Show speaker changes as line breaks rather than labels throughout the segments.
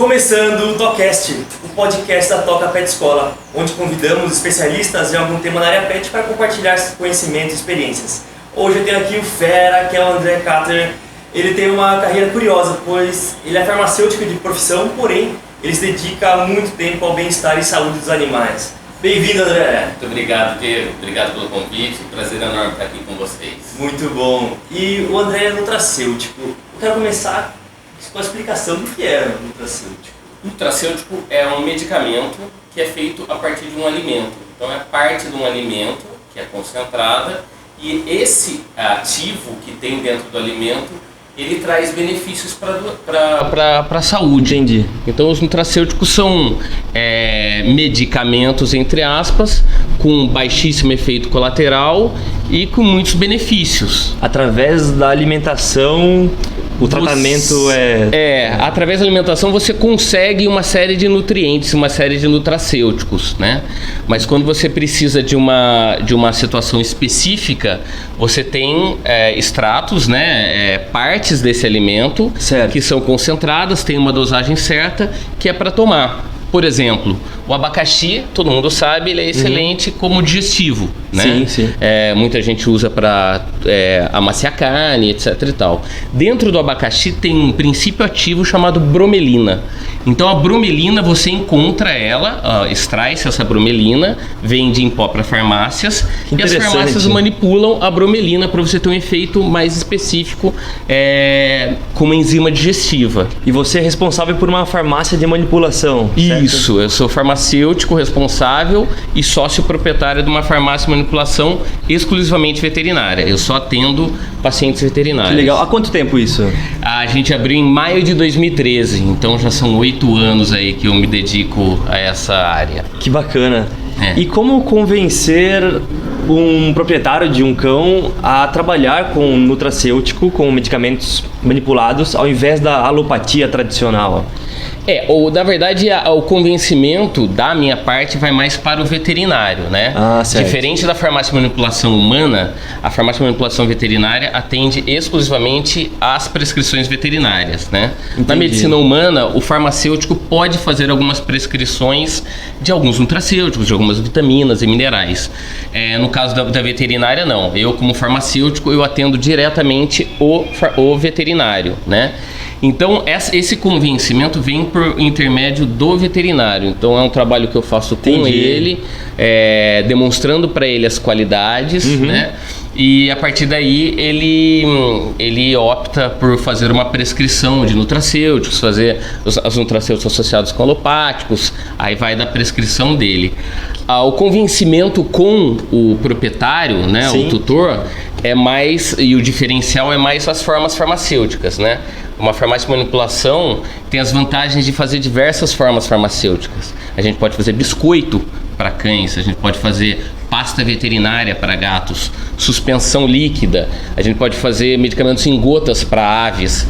Começando o TOCast, o podcast da Toca Pet Escola, onde convidamos especialistas em algum tema na área pet para compartilhar conhecimentos e experiências. Hoje eu tenho aqui o fera, que é o André Cater. Ele tem uma carreira curiosa, pois ele é farmacêutico de profissão, porém ele se dedica muito tempo ao bem-estar e saúde dos animais. Bem-vindo, André!
Muito obrigado, Pedro. Obrigado pelo convite. Prazer enorme estar aqui com vocês.
Muito bom. E o André é nutracêutico. Eu quero começar com a explicação do que é nutracêutico.
Nutracêutico é um medicamento que é feito a partir de um alimento. Então é parte de um alimento que é concentrada e esse ativo que tem dentro do alimento, ele traz benefícios para a saúde.
Entendi.
Então os nutracêuticos são medicamentos, entre aspas, com baixíssimo efeito colateral e com muitos benefícios.
Através da alimentação, o tratamento
através da alimentação você consegue uma série de nutrientes, uma série de nutracêuticos, né? Mas quando você precisa de uma situação específica, você tem extratos, né? Partes desse alimento,
certo,
que são concentradas, tem uma dosagem certa que é para tomar. Por exemplo, o abacaxi, todo mundo sabe, ele é excelente como digestivo, né?
Sim, sim.
Muita gente usa para amaciar carne, etc e tal. Dentro do abacaxi tem um princípio ativo chamado bromelina. Então a bromelina, você encontra ela, extrai-se essa bromelina, vende em pó para farmácias, e as farmácias manipulam a bromelina para você ter um efeito mais específico com uma enzima digestiva.
E você é responsável por uma farmácia de manipulação, certo?
Isso, eu sou farmacêutico responsável e sócio proprietário de uma farmácia de manipulação exclusivamente veterinária. Eu só atendo pacientes veterinários.
Que legal. Há quanto tempo isso?
A gente abriu em maio de 2013, então já são 8 anos aí que eu me dedico a essa área.
Que bacana. E como convencer um proprietário de um cão a trabalhar com nutracêutico, com medicamentos manipulados, ao invés da alopatia tradicional?
Na verdade, o convencimento da minha parte vai mais para o veterinário, né?
Certo.
Diferente da farmácia de manipulação humana, a farmácia de manipulação veterinária atende exclusivamente às prescrições veterinárias, né?
Entendi.
Na medicina humana, o farmacêutico pode fazer algumas prescrições de alguns nutracêuticos, de algumas vitaminas e minerais. No caso da veterinária, não. Eu, como farmacêutico, eu atendo diretamente o veterinário, né? Então, esse convencimento vem por intermédio do veterinário. Então, é um trabalho que eu faço com ele, demonstrando para ele as qualidades, né? E a partir daí ele opta por fazer uma prescrição de nutracêuticos, fazer os nutracêuticos associados com alopáticos, aí vai da prescrição dele. O convencimento com o proprietário, né, o tutor, e o diferencial é mais as formas farmacêuticas, né? Uma farmácia de manipulação tem as vantagens de fazer diversas formas farmacêuticas. A gente pode fazer biscoito para cães, a gente pode fazer pasta veterinária para gatos, suspensão líquida, a gente pode fazer medicamentos em gotas para aves,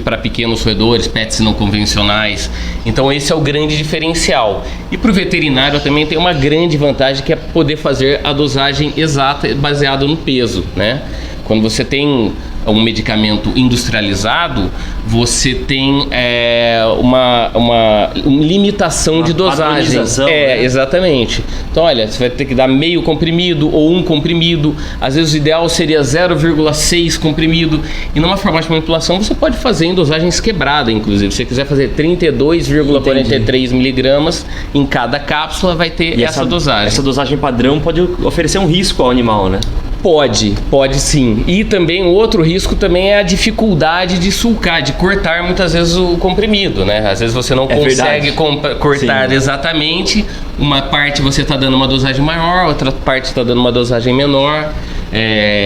para pequenos roedores, pets não convencionais. Então esse é o grande diferencial. E para o veterinário também tem uma grande vantagem, que é poder fazer a dosagem exata baseada no peso, né? Quando você tem um medicamento industrializado, você tem uma limitação de dosagem.
Né?
Exatamente. Então, olha, você vai ter que dar meio comprimido ou 1 comprimido. Às vezes o ideal seria 0,6 comprimido. E numa farmácia de manipulação você pode fazer em dosagens quebradas, inclusive. Se você quiser fazer 32,43 miligramas em cada cápsula, vai ter essa dosagem.
Essa dosagem padrão pode oferecer um risco ao animal, né?
Pode sim. E também o outro risco também é a dificuldade de sulcar, de cortar muitas vezes o comprimido, né? Às vezes você não consegue cortar exatamente. Uma parte você está dando uma dosagem maior, outra parte está dando uma dosagem menor.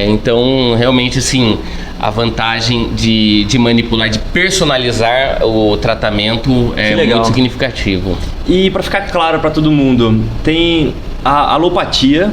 Então, realmente, assim, a vantagem de manipular, de personalizar o tratamento é muito significativo.
E para ficar claro para todo mundo, tem a alopatia.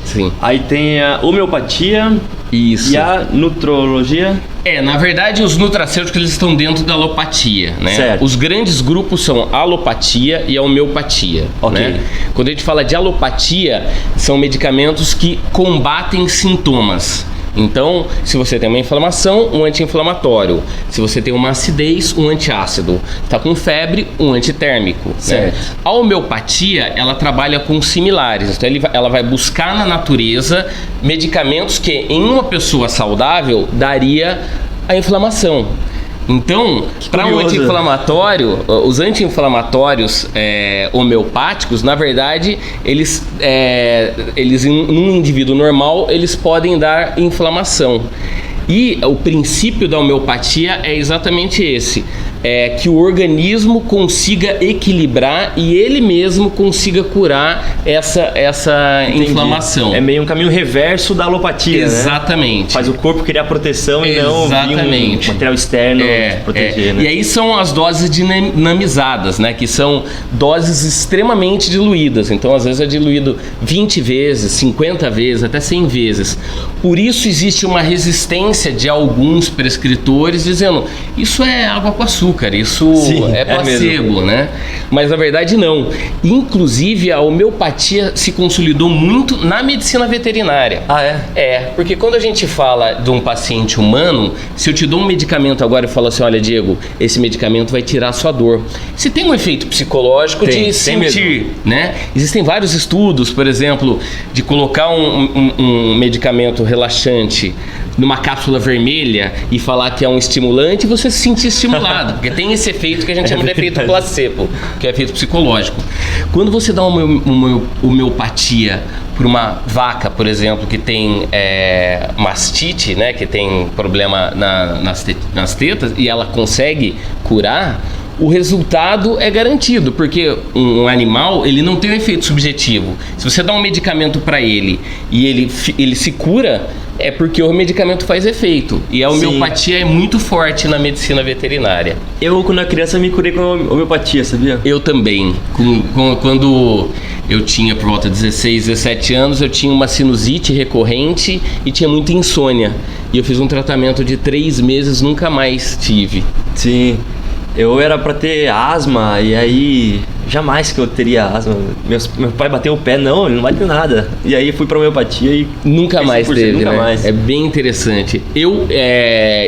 Sim.
Aí tem a homeopatia.
Isso.
E a nutrologia?
Na verdade, os nutracêuticos eles estão dentro da alopatia, né?
Certo.
Os grandes grupos são a alopatia e a homeopatia, né? Quando a gente fala de alopatia, são medicamentos que combatem sintomas. Então, se você tem uma inflamação, um anti-inflamatório. Se você tem uma acidez, um antiácido. Está com febre, um antitérmico. Né? A homeopatia, ela trabalha com similares. Então, ela vai buscar na natureza medicamentos que em uma pessoa saudável daria a inflamação. Então, para um anti-inflamatório, os anti-inflamatórios homeopáticos, na verdade, eles num indivíduo normal, eles podem dar inflamação. E o princípio da homeopatia é exatamente esse. Que o organismo consiga equilibrar e ele mesmo consiga curar essa inflamação.
É meio um caminho reverso da alopatia,
exatamente.
Né? Faz o corpo criar proteção e não um material externo proteger. Né?
E aí são as doses dinamizadas, né? Que são doses extremamente diluídas. Então, às vezes é diluído 20 vezes, 50 vezes, até 100 vezes. Por isso existe uma resistência de alguns prescritores dizendo isso é água com açúcar. Isso é placebo, né? Mas na verdade não. Inclusive a homeopatia se consolidou muito na medicina veterinária. Porque quando a gente fala de um paciente humano, se eu te dou um medicamento agora e falo assim, olha Diego, esse medicamento vai tirar a sua dor. Se tem um efeito psicológico de sentir, né? Existem vários estudos, por exemplo, de colocar um medicamento relaxante numa cápsula vermelha e falar que é um estimulante e você se sentir estimulado, porque tem esse efeito que a gente chama de efeito placebo, que é efeito psicológico. Quando você dá uma homeopatia para uma vaca, por exemplo, que tem mastite, né, que tem problema nas tetas e ela consegue curar, o resultado é garantido, porque um animal ele não tem um efeito subjetivo. Se você dá um medicamento para ele e ele se cura, é porque o medicamento faz efeito. E a homeopatia é muito forte na medicina veterinária.
Eu, quando era criança, me curei com a homeopatia, sabia?
Eu também. Quando eu tinha por volta de 16, 17 anos, eu tinha uma sinusite recorrente e tinha muita insônia. E eu fiz um tratamento de 3 meses, nunca mais tive.
Sim. Eu era pra ter asma e aí jamais que eu teria asma. Meu pai bateu o pé, não, ele não bateu nada. E aí fui pra homeopatia e
nunca mais teve,
nunca
né?
Mais.
É bem interessante. Eu,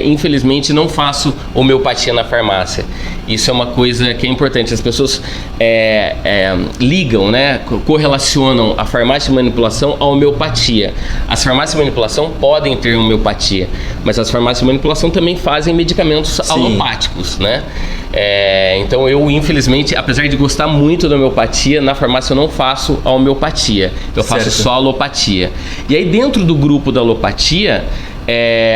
infelizmente, não faço homeopatia na farmácia. Isso é uma coisa que é importante. As pessoas ligam, né? Correlacionam a farmácia de manipulação à homeopatia. As farmácias de manipulação podem ter homeopatia, mas as farmácias de manipulação também fazem medicamentos alopáticos, né? Então eu, infelizmente, apesar de gostar muito da homeopatia, na farmácia eu não faço a homeopatia, eu faço só a alopatia. E aí dentro do grupo da alopatia,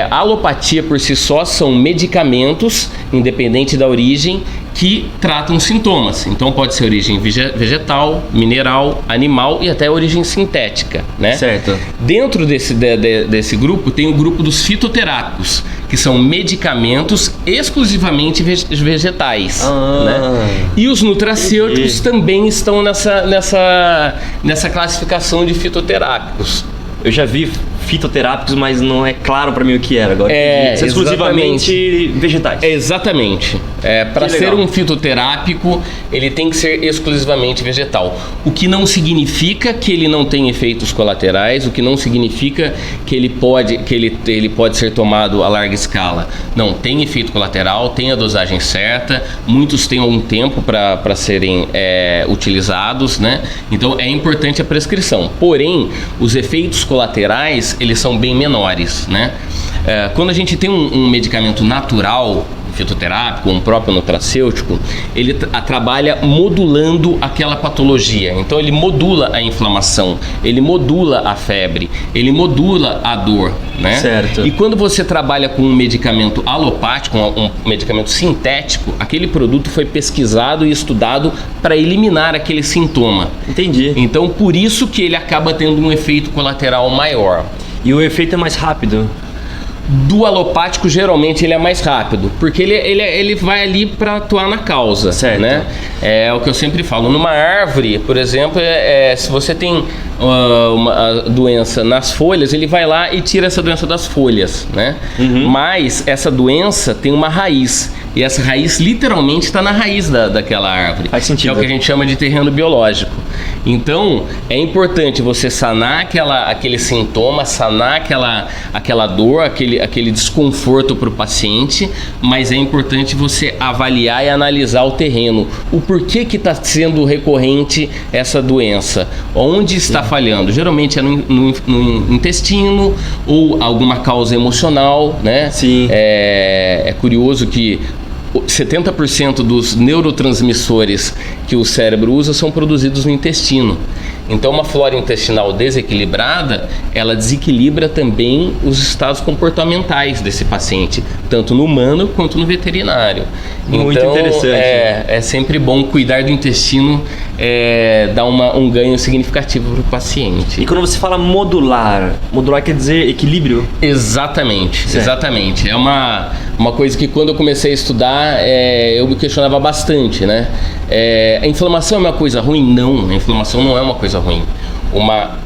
a alopatia por si só são medicamentos, independente da origem, que tratam sintomas. Então pode ser origem vegetal, mineral, animal e até origem sintética, né?
Certo.
Dentro desse grupo tem o grupo dos fitoterápicos, que são medicamentos exclusivamente vegetais, né? E os nutracêuticos também estão nessa classificação de fitoterápicos.
Eu já vi fitoterápicos, mas não é claro para mim o que era. Agora são exclusivamente vegetais.
Exatamente. Para ser um fitoterápico, ele tem que ser exclusivamente vegetal. O que não significa que ele não tem efeitos colaterais, o que não significa que ele pode ser tomado a larga escala. Não, tem efeito colateral, tem a dosagem certa, muitos têm algum tempo para serem utilizados, né? Então é importante a prescrição. Porém, os efeitos colaterais, eles são bem menores, né? Quando a gente tem um medicamento natural, fitoterápico, um próprio nutracêutico, ele trabalha modulando aquela patologia. Então ele modula a inflamação, ele modula a febre, ele modula a dor, né?
Certo.
E quando você trabalha com um medicamento alopático, um medicamento sintético, aquele produto foi pesquisado e estudado para eliminar aquele sintoma.
Entendi.
Então por isso que ele acaba tendo um efeito colateral maior.
E o efeito é mais rápido?
Do alopático, geralmente, ele é mais rápido, porque ele vai ali para atuar na causa,
certo,
né? É o que eu sempre falo. Numa árvore, por exemplo, se você tem uma doença nas folhas, ele vai lá e tira essa doença das folhas, né? Uhum. Mas essa doença tem uma raiz, e essa raiz literalmente está na raiz daquela árvore.
Faz sentido.
Que é o que a gente chama de terreno biológico. Então, é importante você sanar aquele sintoma, sanar aquela dor, aquele desconforto para o paciente, mas é importante você avaliar e analisar o terreno. O porquê que está sendo recorrente essa doença? Onde está falhando? Geralmente é no intestino ou alguma causa emocional, né?
Sim.
É curioso que 70% dos neurotransmissores que o cérebro usa são produzidos no intestino. Então, uma flora intestinal desequilibrada, ela desequilibra também os estados comportamentais desse paciente, tanto no humano quanto no veterinário.
Muito
então,
interessante.
É sempre bom cuidar do intestino, dar um ganho significativo para o paciente.
E quando você fala modular quer dizer equilíbrio?
Exatamente,
certo.
Exatamente. É uma coisa que quando eu comecei a estudar, eu me questionava bastante, né? A inflamação é uma coisa ruim? Não, a inflamação não é uma coisa ruim. Uma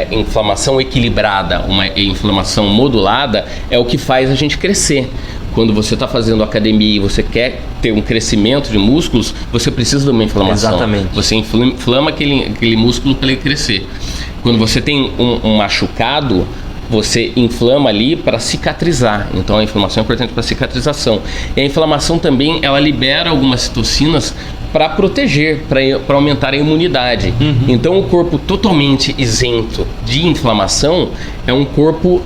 inflamação equilibrada, uma inflamação modulada é o que faz a gente crescer. Quando você está fazendo academia e você quer ter um crescimento de músculos, você precisa de uma inflamação.
Exatamente.
Você inflama aquele músculo para ele crescer. Quando você tem um machucado, você inflama ali para cicatrizar. Então a inflamação é importante para cicatrização. E a inflamação também, ela libera algumas citocinas para proteger, para aumentar a imunidade. Então o corpo totalmente isento de inflamação é um corpo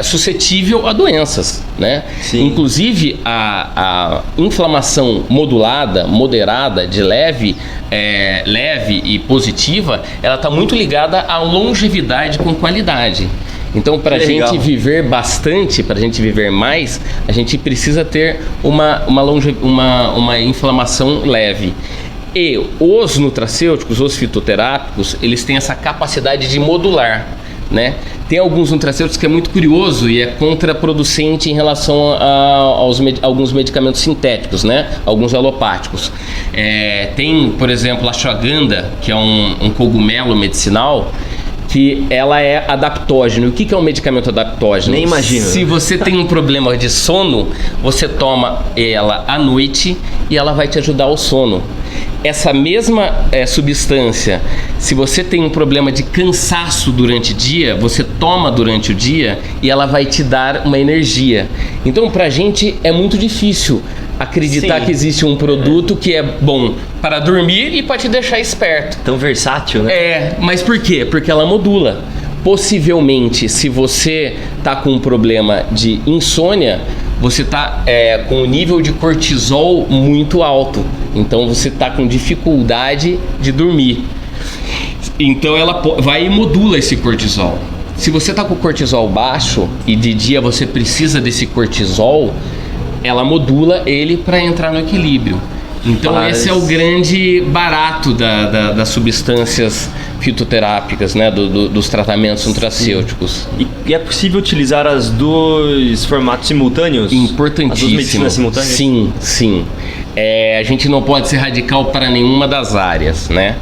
suscetível a doenças, né?
Sim.
Inclusive a inflamação modulada, moderada, de leve e positiva, ela está muito ligada à longevidade com qualidade. Então, para a gente viver bastante, para a gente viver mais, a gente precisa ter uma inflamação leve. E os nutracêuticos, os fitoterápicos, eles têm essa capacidade de modular, né? Tem alguns nutracêuticos que é muito curioso e é contraproducente em relação a alguns medicamentos sintéticos, né? Alguns alopáticos. Tem, por exemplo, a ashwagandha, que é um cogumelo medicinal, que ela é adaptógeno. O que é um medicamento adaptógeno?
Nem imagino.
Se você tem um problema de sono, você toma ela à noite e ela vai te ajudar ao sono. Essa mesma substância, se você tem um problema de cansaço durante o dia, você toma durante o dia e ela vai te dar uma energia. Então, pra gente é muito difícil acreditar que existe um produto que é bom para dormir e para te deixar esperto.
Tão versátil, né?
Mas por quê? Porque ela modula. Possivelmente, se você tá com um problema de insônia, você tá com o nível de cortisol muito alto. Então você tá com dificuldade de dormir. Então ela vai e modula esse cortisol. Se você tá com o cortisol baixo e de dia você precisa desse cortisol, ela modula ele para entrar no equilíbrio. Então esse é o grande barato das substâncias fitoterápicas, né? Dos tratamentos nutracêuticos.
E é possível utilizar as dois formatos simultâneos?
Importantíssimo.
As duas medicinas simultâneas?
Sim. A gente não pode ser radical para nenhuma das áreas, né?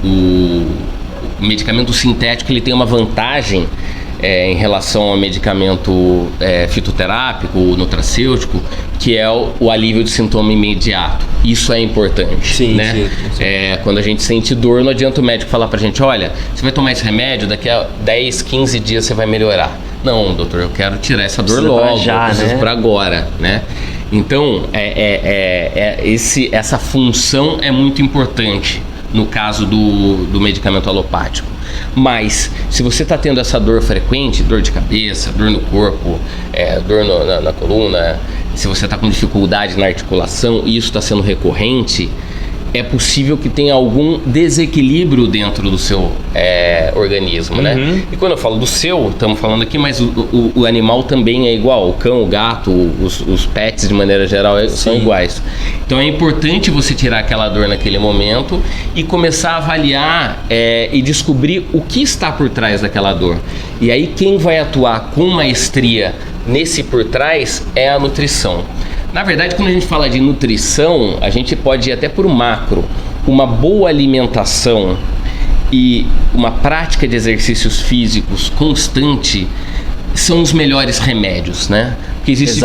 O medicamento sintético, ele tem uma vantagem em relação ao medicamento fitoterápico, nutracêutico, que é o alívio de sintoma imediato. Isso é importante, né? Sim. Quando a gente sente dor, não adianta o médico falar pra gente: olha, você vai tomar esse remédio, daqui a 10, 15 dias você vai melhorar. Não, doutor, eu quero tirar essa dor logo, eu preciso pra agora, né? Então, essa função é muito importante no caso do medicamento alopático. Mas, se você está tendo essa dor frequente, dor de cabeça, dor no corpo, dor na coluna, se você está com dificuldade na articulação e isso está sendo recorrente, é possível que tenha algum desequilíbrio dentro do seu organismo, né? E quando eu falo do seu, estamos falando aqui, mas o animal também é igual. O cão, o gato, os pets de maneira geral são iguais. Então é importante você tirar aquela dor naquele momento e começar a avaliar e descobrir o que está por trás daquela dor. E aí quem vai atuar com maestria nesse por trás é a nutrição. Na verdade, quando a gente fala de nutrição, a gente pode ir até por macro. Uma boa alimentação e uma prática de exercícios físicos constante são os melhores remédios, né? Porque existe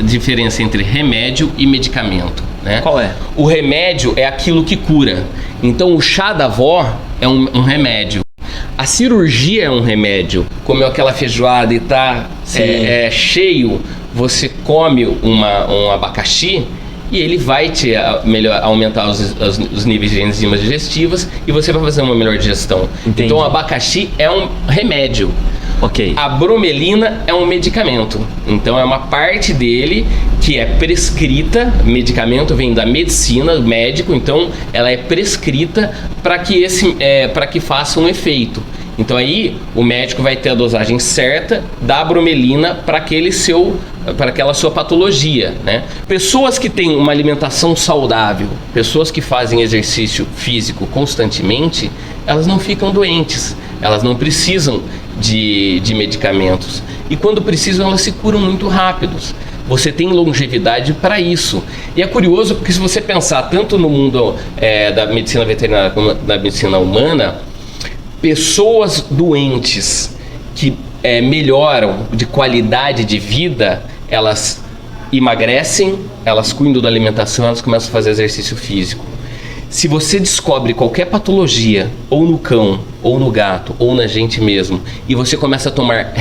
diferença entre remédio e medicamento, né?
Qual é?
O remédio é aquilo que cura. Então o chá da avó é um remédio. A cirurgia é um remédio. Comeu aquela feijoada e tá cheio, você come um abacaxi e ele vai te aumentar os níveis de enzimas digestivas e você vai fazer uma melhor digestão.
Entendi.
Então o abacaxi é um remédio.
Ok.
A bromelina é um medicamento, então é uma parte dele que é prescrita. Medicamento vem da medicina, do médico, então ela é prescrita para que faça um efeito. Então aí o médico vai ter a dosagem certa da bromelina para aquela sua patologia, né? Pessoas que têm uma alimentação saudável, pessoas que fazem exercício físico constantemente, elas não ficam doentes, elas não precisam de medicamentos. E quando precisam, elas se curam muito rápidos. Você tem longevidade para isso. E é curioso porque se você pensar tanto no mundo da medicina veterinária como da medicina humana, pessoas doentes que melhoram de qualidade de vida, elas emagrecem, elas cuidam da alimentação, elas começam a fazer exercício físico. Se você descobre qualquer patologia, ou no cão, ou no gato, ou na gente mesmo, e você começa a tomar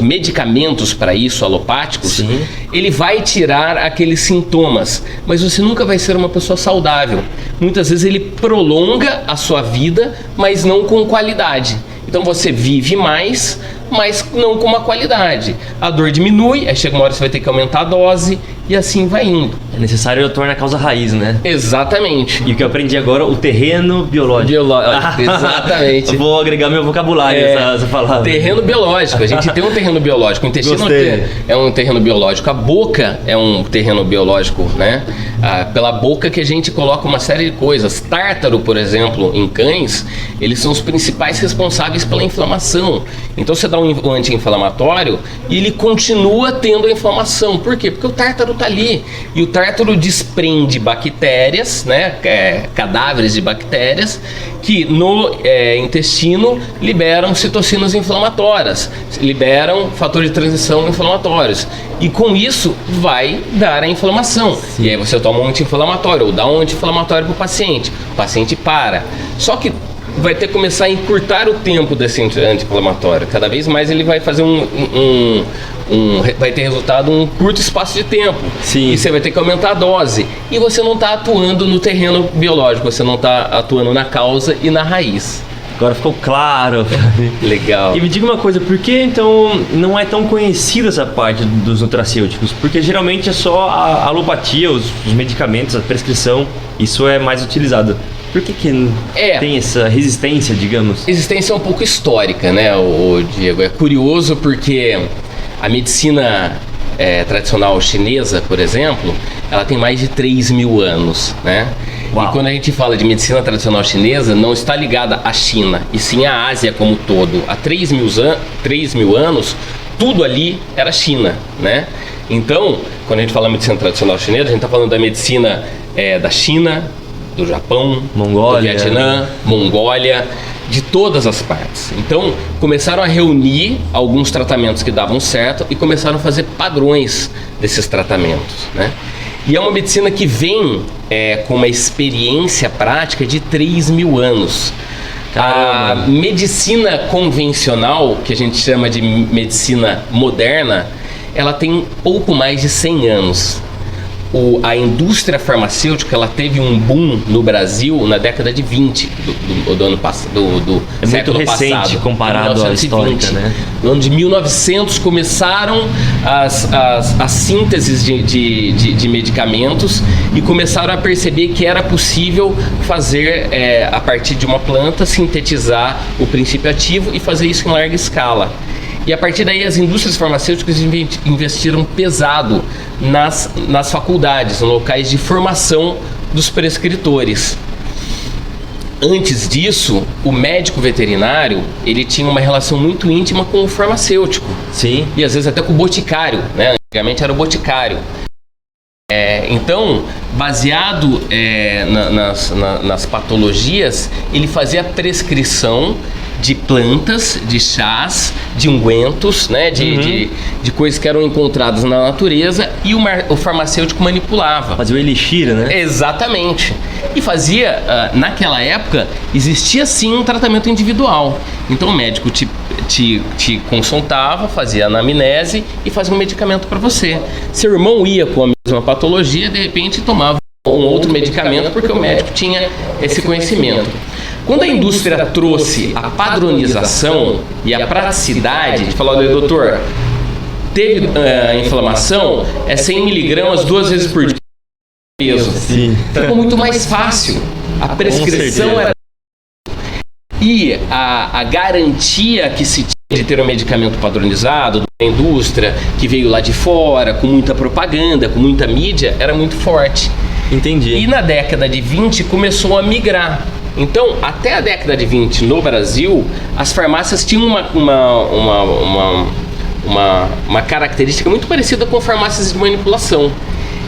medicamentos para isso, alopáticos,
Sim.
ele vai tirar aqueles sintomas, mas você nunca vai ser uma pessoa saudável. Muitas vezes ele prolonga a sua vida, mas não com qualidade. Então você vive mais, mas não com uma qualidade. A dor diminui, aí chega uma hora que você vai ter que aumentar a dose, e assim vai indo.
É necessário eu tornar a causa raiz, né?
Exatamente.
E o que eu aprendi agora, o terreno biológico.
Exatamente.
Eu vou agregar meu vocabulário essa palavra.
Terreno biológico. A gente tem um terreno biológico. O intestino é um terreno biológico. A boca é um terreno biológico, né? Pela boca que a gente coloca uma série de coisas. Tártaro, por exemplo, em cães, eles são os principais responsáveis pela inflamação. Então você dá um anti-inflamatório e ele continua tendo a inflamação. Por quê? Porque o tártaro está ali. E o tártaro desprende bactérias, né? Cadáveres de bactérias, que no intestino liberam citocinas inflamatórias, liberam fatores de transição inflamatórios. E com isso vai dar a inflamação. Sim. E aí você toma um anti-inflamatório ou dá um anti-inflamatório para o paciente para. Só que vai ter que começar a encurtar o tempo desse anti-inflamatório. Cada vez mais ele vai fazer vai ter resultado um curto espaço de tempo.
Sim.
E você vai ter que aumentar a dose. E você não está atuando no terreno biológico, você não está atuando na causa e na raiz.
Agora ficou claro.
Legal.
E me diga uma coisa, por que então não é tão conhecida essa parte dos nutracêuticos? Porque geralmente é só a alopatia, os medicamentos, a prescrição, isso é mais utilizado. Por que tem essa resistência, digamos?
Resistência é um pouco histórica, né, Diego? É curioso porque a medicina tradicional chinesa, por exemplo, ela tem mais de 3.000 anos, né? Uau. E quando a gente fala de medicina tradicional chinesa, não está ligada à China, e sim à Ásia como um todo. Há 3.000 anos, tudo ali era China, né? Então, quando a gente fala medicina tradicional chinesa, a gente está falando da medicina da China, do Japão,
Mongólia,
do Vietnã, Mongólia, de todas as partes. Então, começaram a reunir alguns tratamentos que davam certo e começaram a fazer padrões desses tratamentos, né? E é uma medicina que vem com uma experiência prática de 3.000 anos. Caramba. A medicina convencional, que a gente chama de medicina moderna, ela tem pouco mais de 100 anos. A indústria farmacêutica, ela teve um boom no Brasil na década de 20 do ano passado, do século
muito recente
passado,
comparado à histórica, né?
No ano de 1900 começaram as sínteses de medicamentos e começaram a perceber que era possível fazer, a partir de uma planta, sintetizar o princípio ativo e fazer isso em larga escala. E a partir daí as indústrias farmacêuticas investiram pesado nas faculdades, nos locais de formação dos prescritores. Antes disso, o médico veterinário, ele tinha uma relação muito íntima com o farmacêutico.
Sim.
E às vezes até com o boticário, né? Antigamente era o boticário. Então, baseado nas patologias, ele fazia a prescrição de plantas, de chás, de ungüentos, né? De coisas que eram encontradas na natureza, e o farmacêutico manipulava.
Fazia o elixir, né?
Exatamente. E fazia, naquela época, existia sim um tratamento individual. Então o médico te consultava, fazia a anamnese e fazia um medicamento para você. Seu irmão ia com a mesma patologia, de repente tomava um outro medicamento, porque o médico tinha esse conhecimento. Quando a indústria trouxe a padronização e a praticidade, de falar, olha, doutor, teve inflamação, é 100 miligramas 2 vezes por dia de peso.
Sim.
Ficou muito mais fácil. A prescrição era... E a garantia que se tinha de ter um medicamento padronizado da indústria, que veio lá de fora, com muita propaganda, com muita mídia, era muito forte.
Entendi.
E na década de 20 começou a migrar. Então, até a década de 20 no Brasil, as farmácias tinham uma característica muito parecida com farmácias de manipulação.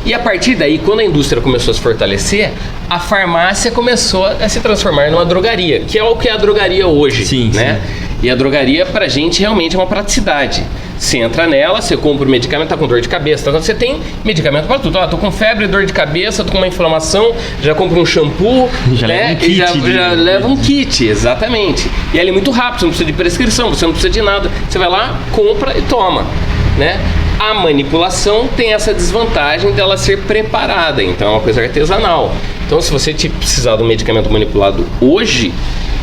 E a partir daí, quando a indústria começou a se fortalecer, a farmácia começou a se transformar numa drogaria, que é o que é a drogaria hoje,
sim,
né?
Sim.
E a drogaria, pra gente, realmente é uma praticidade. Você entra nela, você compra o medicamento, tá com dor de cabeça, então você tem medicamento para tudo. Tô com febre, dor de cabeça, tô com uma inflamação, já compra um shampoo,
já
né?
Leva um kit,
já leva um kit, exatamente. E ele é muito rápido, você não precisa de prescrição, você não precisa de nada. Você vai lá, compra e toma, né? A manipulação tem essa desvantagem dela ser preparada, então é uma coisa artesanal. Então, se você precisar de um medicamento manipulado hoje,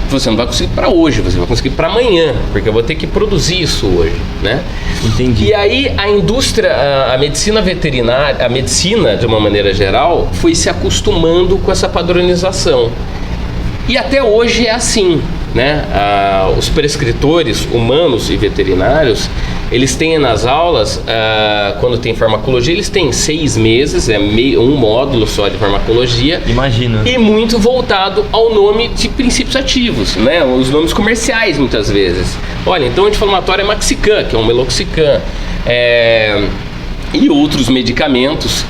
você não vai conseguir para hoje, você vai conseguir para amanhã, porque eu vou ter que produzir isso hoje, né?
Entendi.
E aí a indústria, a medicina veterinária, a medicina de uma maneira geral, foi se acostumando com essa padronização. E até hoje é assim, né? Os prescritores humanos e veterinários, eles têm nas aulas, quando tem farmacologia, eles têm 6 meses, um módulo só de farmacologia.
Imagina.
E muito voltado ao nome de princípios ativos, né? Os nomes comerciais, muitas vezes. Olha, então o anti-inflamatório é Maxican, que é um Meloxicam, e outros medicamentos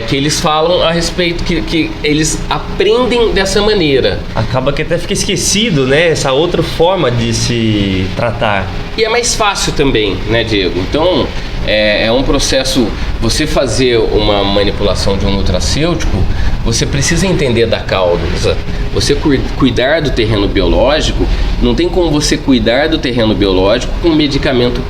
que eles falam a respeito, que eles aprendem dessa maneira.
Acaba que até fica esquecido, né? Essa outra forma de se tratar.
E é mais fácil também, né, Diego? Então, é um processo... Você fazer uma manipulação de um nutracêutico, você precisa entender da causa. Você cuidar do terreno biológico, não tem como você cuidar do terreno biológico com um medicamento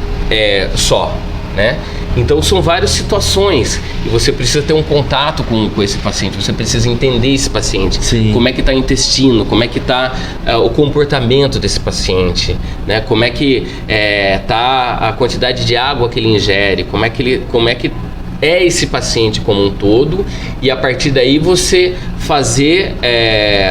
só, né? Então são várias situações e você precisa ter um contato com esse paciente, você precisa entender esse paciente.
Sim.
Como é que está o intestino, como é que está o comportamento desse paciente, né? Como é que está a quantidade de água que ele ingere, como é que é esse paciente como um todo, e a partir daí você fazer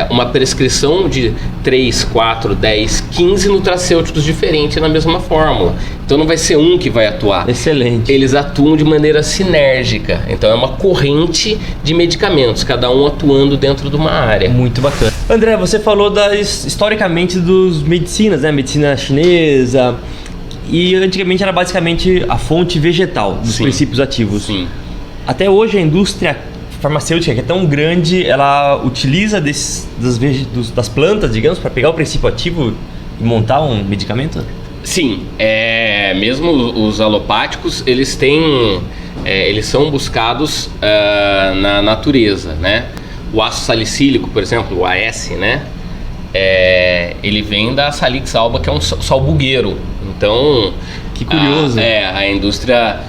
uma prescrição de 3, 4, 10, 15 nutracêuticos diferentes na mesma fórmula. Então não vai ser um que vai atuar.
Excelente.
Eles atuam de maneira sinérgica. Então é uma corrente de medicamentos, cada um atuando dentro de uma área.
Muito bacana. André, você falou historicamente dos medicinas, né? Medicina chinesa. E antigamente era basicamente a fonte vegetal dos princípios ativos.
Sim.
Até hoje a indústria farmacêutica, que é tão grande, ela utiliza das plantas, digamos, para pegar o princípio ativo e montar um medicamento?
Sim, mesmo os alopáticos, eles são buscados na natureza, né? O ácido salicílico, por exemplo, o AS, né? Ele vem da Salix alba, que é um salgueiro. Então,
que curioso.
A indústria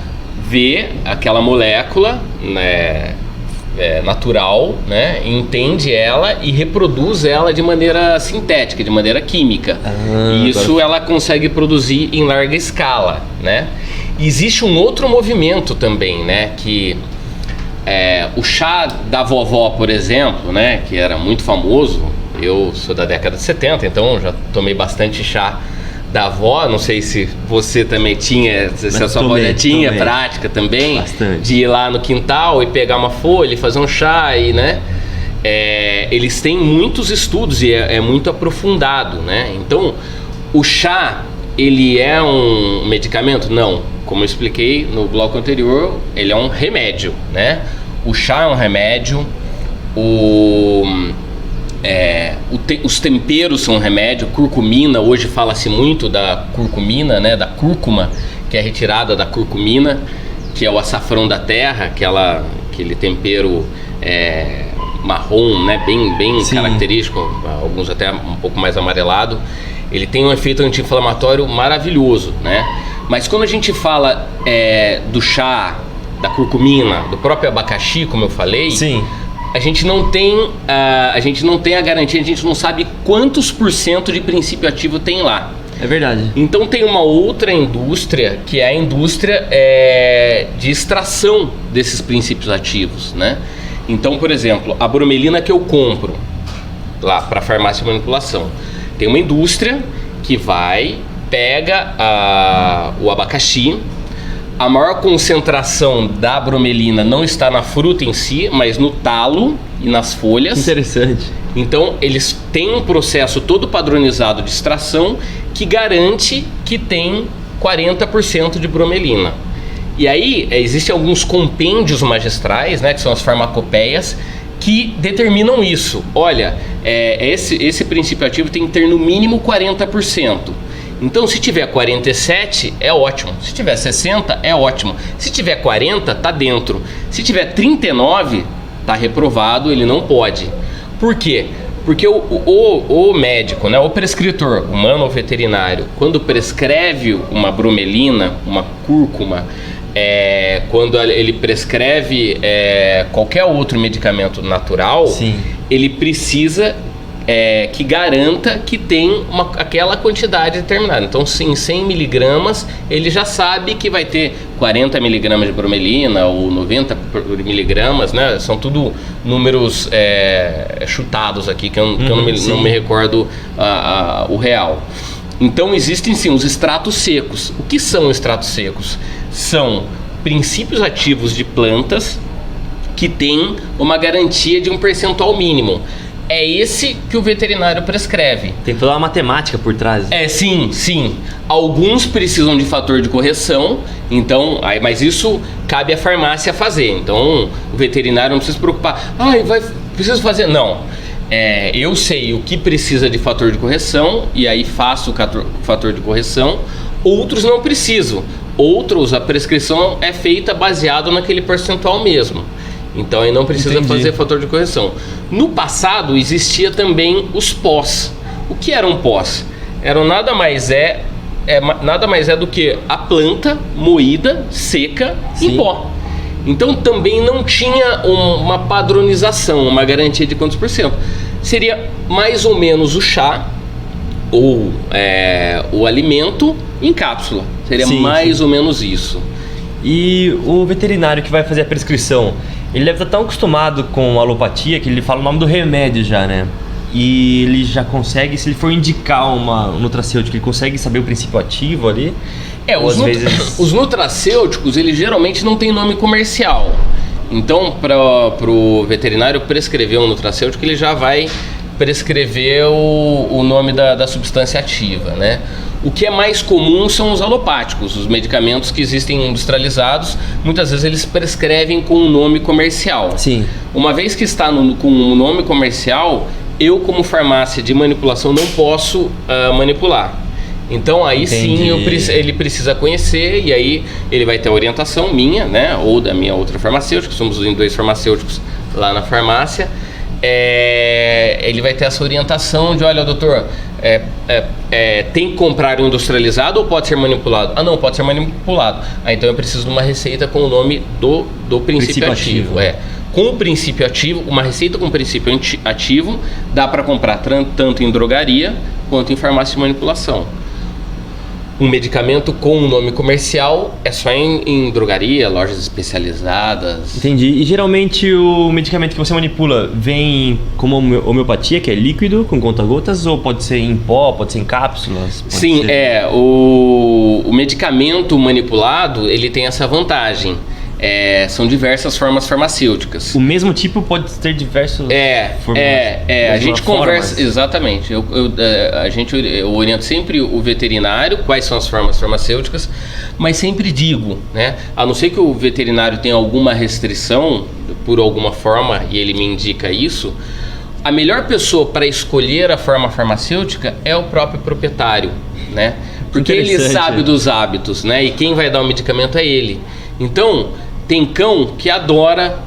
vê aquela molécula, né, natural, né, entende ela e reproduz ela de maneira sintética, de maneira química. E isso ela consegue produzir em larga escala, né? E existe um outro movimento também, né, que o chá da vovó, por exemplo, né, que era muito famoso. Eu sou da década de 70, então já tomei bastante chá da avó. Não sei se você também tinha, se a sua avó já tinha prática também.
Bastante.
De ir lá no quintal e pegar uma folha e fazer um chá, e, né? Eles têm muitos estudos e é muito aprofundado, né? Então, o chá, ele é um medicamento? Não. Como eu expliquei no bloco anterior, ele é um remédio, né? O chá é um remédio, os temperos são um remédio. Curcumina, hoje fala-se muito da curcumina, né, da cúrcuma, que é retirada da curcumina, que é o açafrão da terra, aquele tempero marrom, né, bem característico, alguns até um pouco mais amarelado. Ele tem um efeito anti-inflamatório maravilhoso, né? Mas quando a gente fala do chá, da curcumina, do próprio abacaxi, como eu falei, sim, a gente não tem a garantia, a gente não sabe quantos % de princípio ativo tem lá.
É verdade.
Então tem uma outra indústria, que é a indústria de extração desses princípios ativos, né? Então, por exemplo, a bromelina que eu compro lá para farmácia de manipulação, tem uma indústria que pega o abacaxi. A maior concentração da bromelina não está na fruta em si, mas no talo e nas folhas.
Interessante.
Então, eles têm um processo todo padronizado de extração que garante que tem 40% de bromelina. E aí, existem alguns compêndios magistrais, né, que são as farmacopeias, que determinam isso. Olha, esse princípio ativo tem que ter no mínimo 40%. Então, se tiver 47, é ótimo. Se tiver 60, é ótimo. Se tiver 40, tá dentro. Se tiver 39, tá reprovado, ele não pode. Por quê? Porque o médico, né, o prescritor, humano ou veterinário, quando prescreve uma bromelina, uma cúrcuma, quando ele prescreve qualquer outro medicamento natural, sim, ele precisa que garanta que tem aquela quantidade determinada. Então, sim, 100 miligramas, ele já sabe que vai ter 40 miligramas de bromelina ou 90 miligramas, né? São tudo números chutados aqui, que eu não me recordo o real. Então, existem sim os extratos secos. O que são extratos secos? São princípios ativos de plantas que têm uma garantia de um percentual mínimo. É esse que o veterinário prescreve.
Tem toda uma matemática por trás.
Sim. Alguns precisam de fator de correção, então, mas isso cabe à farmácia fazer. Então, o veterinário não precisa se preocupar. Preciso fazer? Não. Eu sei o que precisa de fator de correção e aí faço o fator de correção. Outros não precisam. Outros, a prescrição é feita baseado naquele percentual mesmo. Então aí não precisa fazer fator de correção. No passado existia também os pós. O que eram pós? Nada mais é do que a planta moída, seca, sim, em pó. Então também não tinha uma padronização, uma garantia de quantos %. Seria mais ou menos o chá ou o alimento em cápsula. Seria mais ou menos isso.
E o veterinário que vai fazer a prescrição, ele deve estar tão acostumado com a alopatia que ele fala o nome do remédio já, né? E ele já consegue, se ele for indicar um nutracêutico, ele consegue saber o princípio ativo ali?
Os nutracêuticos, eles geralmente não têm nome comercial. Então, para o veterinário prescrever um nutracêutico, ele já vai prescrever o nome da substância ativa, né? O que é mais comum são os alopáticos, os medicamentos que existem industrializados, muitas vezes eles prescrevem com um nome comercial.
Sim.
Uma vez que está com um nome comercial, eu como farmácia de manipulação não posso manipular. Então aí sim ele precisa conhecer e aí ele vai ter a orientação minha, né, ou da minha outra farmacêutica, somos em 2 farmacêuticos lá na farmácia. Ele vai ter essa orientação de, olha, doutor, tem que comprar o industrializado ou pode ser manipulado? Não, pode ser manipulado. Então eu preciso de uma receita com o nome do princípio ativo. Com o princípio ativo, uma receita com princípio ativo dá para comprar tanto em drogaria quanto em farmácia de manipulação. Um medicamento com um nome comercial é só em drogaria, lojas especializadas.
Entendi. E geralmente o medicamento que você manipula vem como homeopatia, que é líquido, com conta-gotas, ou pode ser em pó, pode ser em cápsulas?
Sim, o medicamento manipulado, ele tem essa vantagem. São diversas formas farmacêuticas.
O mesmo tipo pode ter diversos formas.
A gente conversa, exatamente. Eu oriento sempre o veterinário quais são as formas farmacêuticas, mas sempre digo, né? A não ser que o veterinário tenha alguma restrição por alguma forma e ele me indica isso, a melhor pessoa para escolher a forma farmacêutica é o próprio proprietário, né? Porque ele sabe dos hábitos, né? E quem vai dar o medicamento é ele. Então, tem cão que adora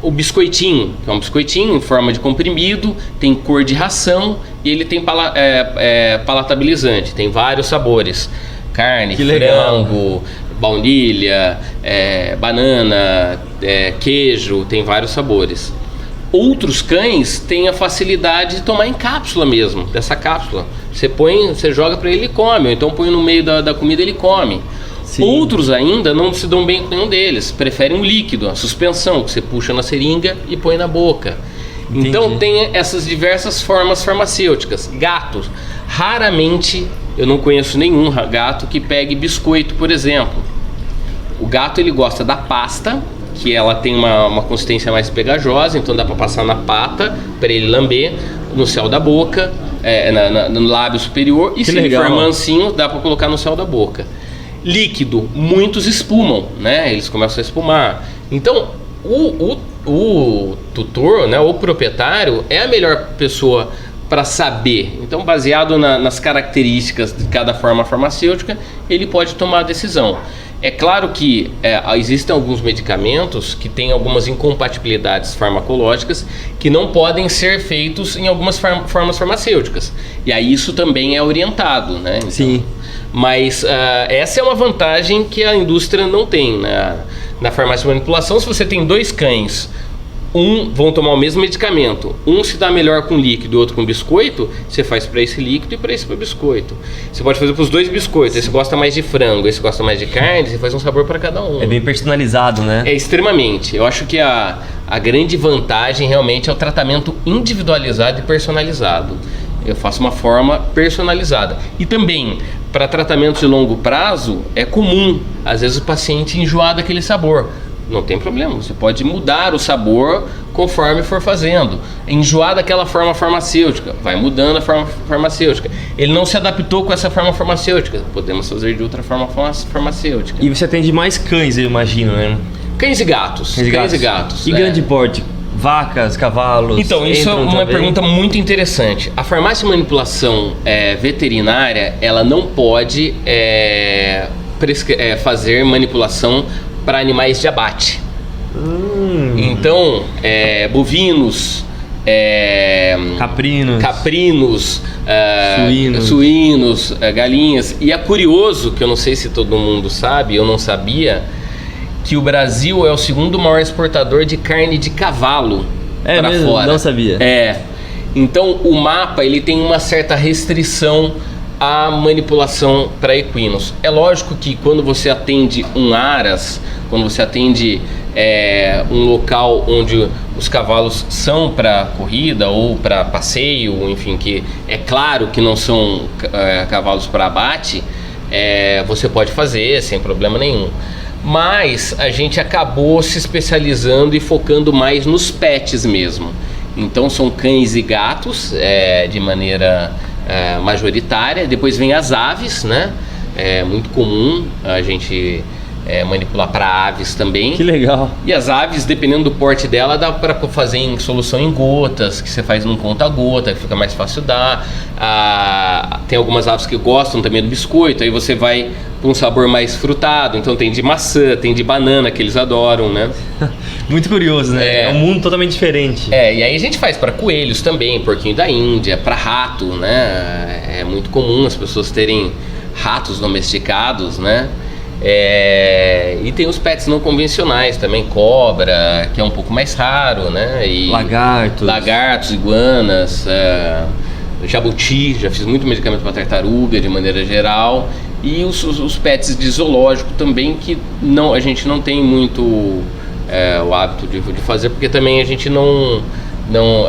o biscoitinho, que é um biscoitinho em forma de comprimido, tem cor de ração e ele tem palatabilizante, tem vários sabores. Carne, frango, baunilha, banana, queijo, tem vários sabores. Outros cães têm a facilidade de tomar em cápsula mesmo, dessa cápsula. Você joga para ele e come, ou então põe no meio da comida e ele come. Sim. Outros ainda não se dão bem com nenhum deles, preferem um líquido, a suspensão, que você puxa na seringa e põe na boca. Entendi. Então tem essas diversas formas farmacêuticas. Gatos, raramente eu não conheço nenhum gato que pegue biscoito, por exemplo. O gato ele gosta da pasta, que ela tem uma consistência mais pegajosa, então dá para passar na pata para ele lamber, no céu da boca, no lábio superior, e se ele for mansinho, dá para colocar no céu da boca. Líquido, muitos espumam, né? Eles começam a espumar. Então, o tutor, né, o proprietário, é a melhor pessoa para saber. Então, baseado nas características de cada forma farmacêutica, ele pode tomar a decisão. É claro que existem alguns medicamentos que têm algumas incompatibilidades farmacológicas que não podem ser feitos em algumas formas farmacêuticas. E aí isso também é orientado, né? Então, sim. Mas essa é uma vantagem que a indústria não tem, né? Na farmácia de manipulação, se você tem 2 cães, vão tomar o mesmo medicamento, um se dá melhor com líquido e outro com biscoito, você faz para esse líquido e para esse biscoito. Você pode fazer para os 2 biscoitos, esse gosta mais de frango, esse gosta mais de carne, você faz um sabor para cada um.
É bem personalizado, né?
É extremamente. Eu acho que a grande vantagem realmente é o tratamento individualizado e personalizado. Eu faço uma forma personalizada. E também, para tratamentos de longo prazo, é comum, às vezes, o paciente enjoar daquele sabor. Não tem problema, você pode mudar o sabor conforme for fazendo. Enjoar daquela forma farmacêutica, vai mudando a forma farmacêutica. Ele não se adaptou com essa forma farmacêutica, podemos fazer de outra forma farmacêutica.
E você atende mais cães, eu imagino, né?
Cães e gatos. Cães e gatos.
E grande porte? Vacas, cavalos?
Então, isso é uma pergunta muito interessante. A farmácia de manipulação veterinária, ela não pode fazer manipulação para animais de abate. Então, bovinos, caprinos, suínos, galinhas. E é curioso, que eu não sei se todo mundo sabe, eu não sabia, que o Brasil é o segundo maior exportador de carne de cavalo para fora.
Não sabia.
Então, o mapa ele tem uma certa restrição à manipulação para equinos. É lógico que quando você atende um aras, quando você atende um local onde os cavalos são para corrida ou para passeio, enfim, que é claro que não são cavalos para abate, você pode fazer sem problema nenhum. Mas a gente acabou se especializando e focando mais nos pets mesmo. Então são cães e gatos de maneira majoritária. Depois vem as aves, né? É muito comum a gente manipular para aves também.
Que legal.
E as aves, dependendo do porte dela, dá para fazer em solução em gotas, que você faz num conta-gota, que fica mais fácil dar. Tem algumas aves que gostam também do biscoito, aí você vai para um sabor mais frutado. Então tem de maçã, tem de banana, que eles adoram, né?
Muito curioso, né? É um mundo totalmente diferente.
E aí a gente faz para coelhos também, porquinho da Índia, para rato, né? É muito comum as pessoas terem ratos domesticados, né? E tem os pets não convencionais também, cobra, que é um pouco mais raro, né? E lagartos, iguanas, jabuti, já fiz muito medicamento para tartaruga de maneira geral. E os pets de zoológico também, que a gente não tem muito o hábito de fazer, porque também a gente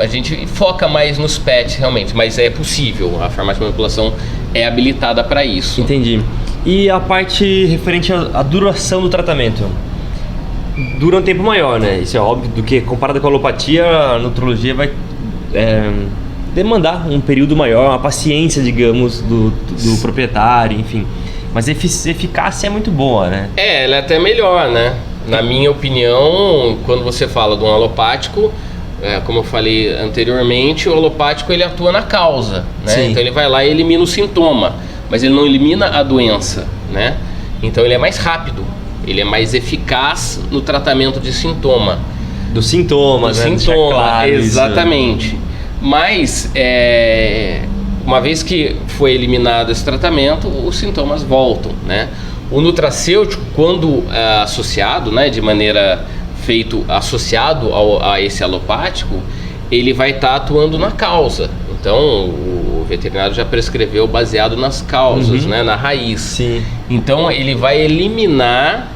a gente foca mais nos pets realmente, mas é possível, a farmácia de manipulação é habilitada para isso.
Entendi. E a parte referente à duração do tratamento? Dura um tempo maior, né? Isso é óbvio, do que comparado com a alopatia, a nutrologia vai demandar um período maior, uma paciência, digamos, do proprietário, enfim. Mas a eficácia é muito boa, né?
Ela é até melhor, né? Na minha opinião, quando você fala de um alopático, como eu falei anteriormente, o alopático ele atua na causa, né?
Sim.
Então ele vai lá e elimina o sintoma, mas ele não elimina a doença, né? Então ele é mais rápido, ele é mais eficaz no tratamento de sintoma.
Dos sintomas, né?
Sintoma,
Claro,
exatamente. Isso. Mas uma vez que foi eliminado esse tratamento, os sintomas voltam, né? O nutracêutico, quando associado, né, de maneira associado a esse alopático, ele vai estar atuando na causa. Então, o veterinário já prescreveu baseado nas causas, né, na raiz.
Sim.
Então, ele vai eliminar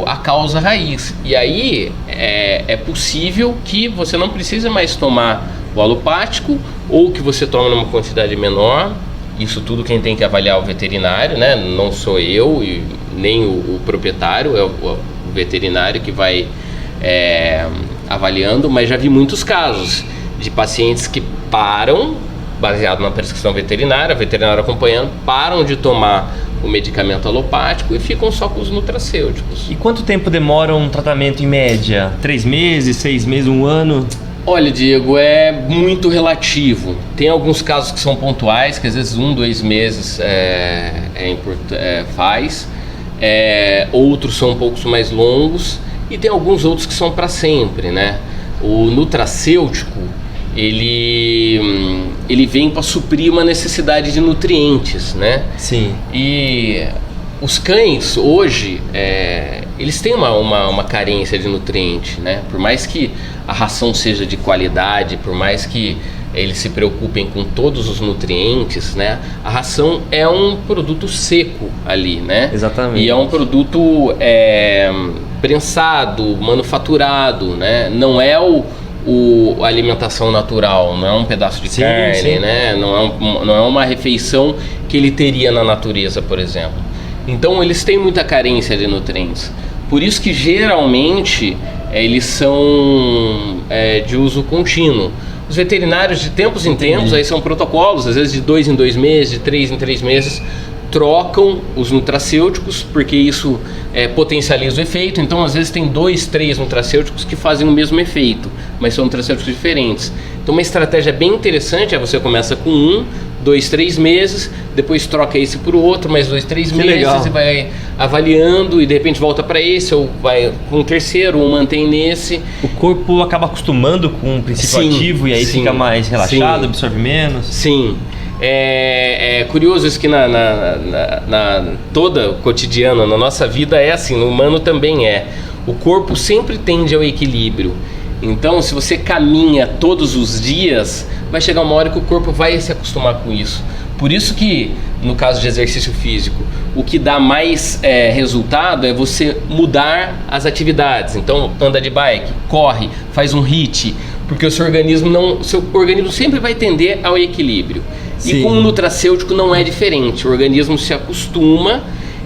a causa raiz. E aí, é possível que você não precise mais tomar o alopático, ou que você tome numa quantidade menor. Isso tudo quem tem que avaliar é o veterinário, né? Não sou eu e nem o proprietário, é o veterinário que vai avaliando, mas já vi muitos casos de pacientes que param, baseado na prescrição veterinária, veterinário acompanhando, param de tomar o medicamento alopático e ficam só com os nutracêuticos.
E quanto tempo demora um tratamento em média? 3 meses, 6 meses, 1 ano?
Olha, Diego, é muito relativo. Tem alguns casos que são pontuais, que às vezes 1, 2 meses faz. Outros são um pouco mais longos e tem alguns outros que são para sempre, né? O nutracêutico, ele vem para suprir uma necessidade de nutrientes, né?
Sim.
E os cães hoje, eles têm uma carência de nutriente, né? Por mais que a ração seja de qualidade, por mais que eles se preocupem com todos os nutrientes, né? A ração é um produto seco ali, né?
Exatamente.
E é um produto prensado, manufaturado, né? Não é a alimentação natural, não é um pedaço de carne, sim. Né? Não é uma refeição que ele teria na natureza, por exemplo. Então eles têm muita carência de nutrientes. Por isso que geralmente eles são de uso contínuo. Os veterinários de tempos em tempos, aí são protocolos, às vezes de 2 em 2 meses, de 3 em 3 meses, trocam os nutracêuticos, porque isso potencializa o efeito. Então às vezes tem 2, 3 nutracêuticos que fazem o mesmo efeito, mas são nutracêuticos diferentes. Então uma estratégia bem interessante é você começa com 1, 2, 3 meses, depois troca esse por outro, mais 2, 3 meses,
legal.
E vai avaliando e de repente volta para esse, ou vai com um terceiro, ou mantém nesse.
O corpo acaba acostumando com o princípio ativo e aí fica mais relaxado, absorve menos.
Sim. É curioso isso que na toda cotidiana, na nossa vida é assim, no humano também é. O corpo sempre tende ao equilíbrio. Então, se você caminha todos os dias, vai chegar uma hora que o corpo vai se acostumar com isso. Por isso que, no caso de exercício físico, o que dá mais resultado é você mudar as atividades. Então, anda de bike, corre, faz um HIIT, porque o seu organismo sempre vai tender ao equilíbrio. Sim. E com o nutracêutico não é diferente. O organismo se acostuma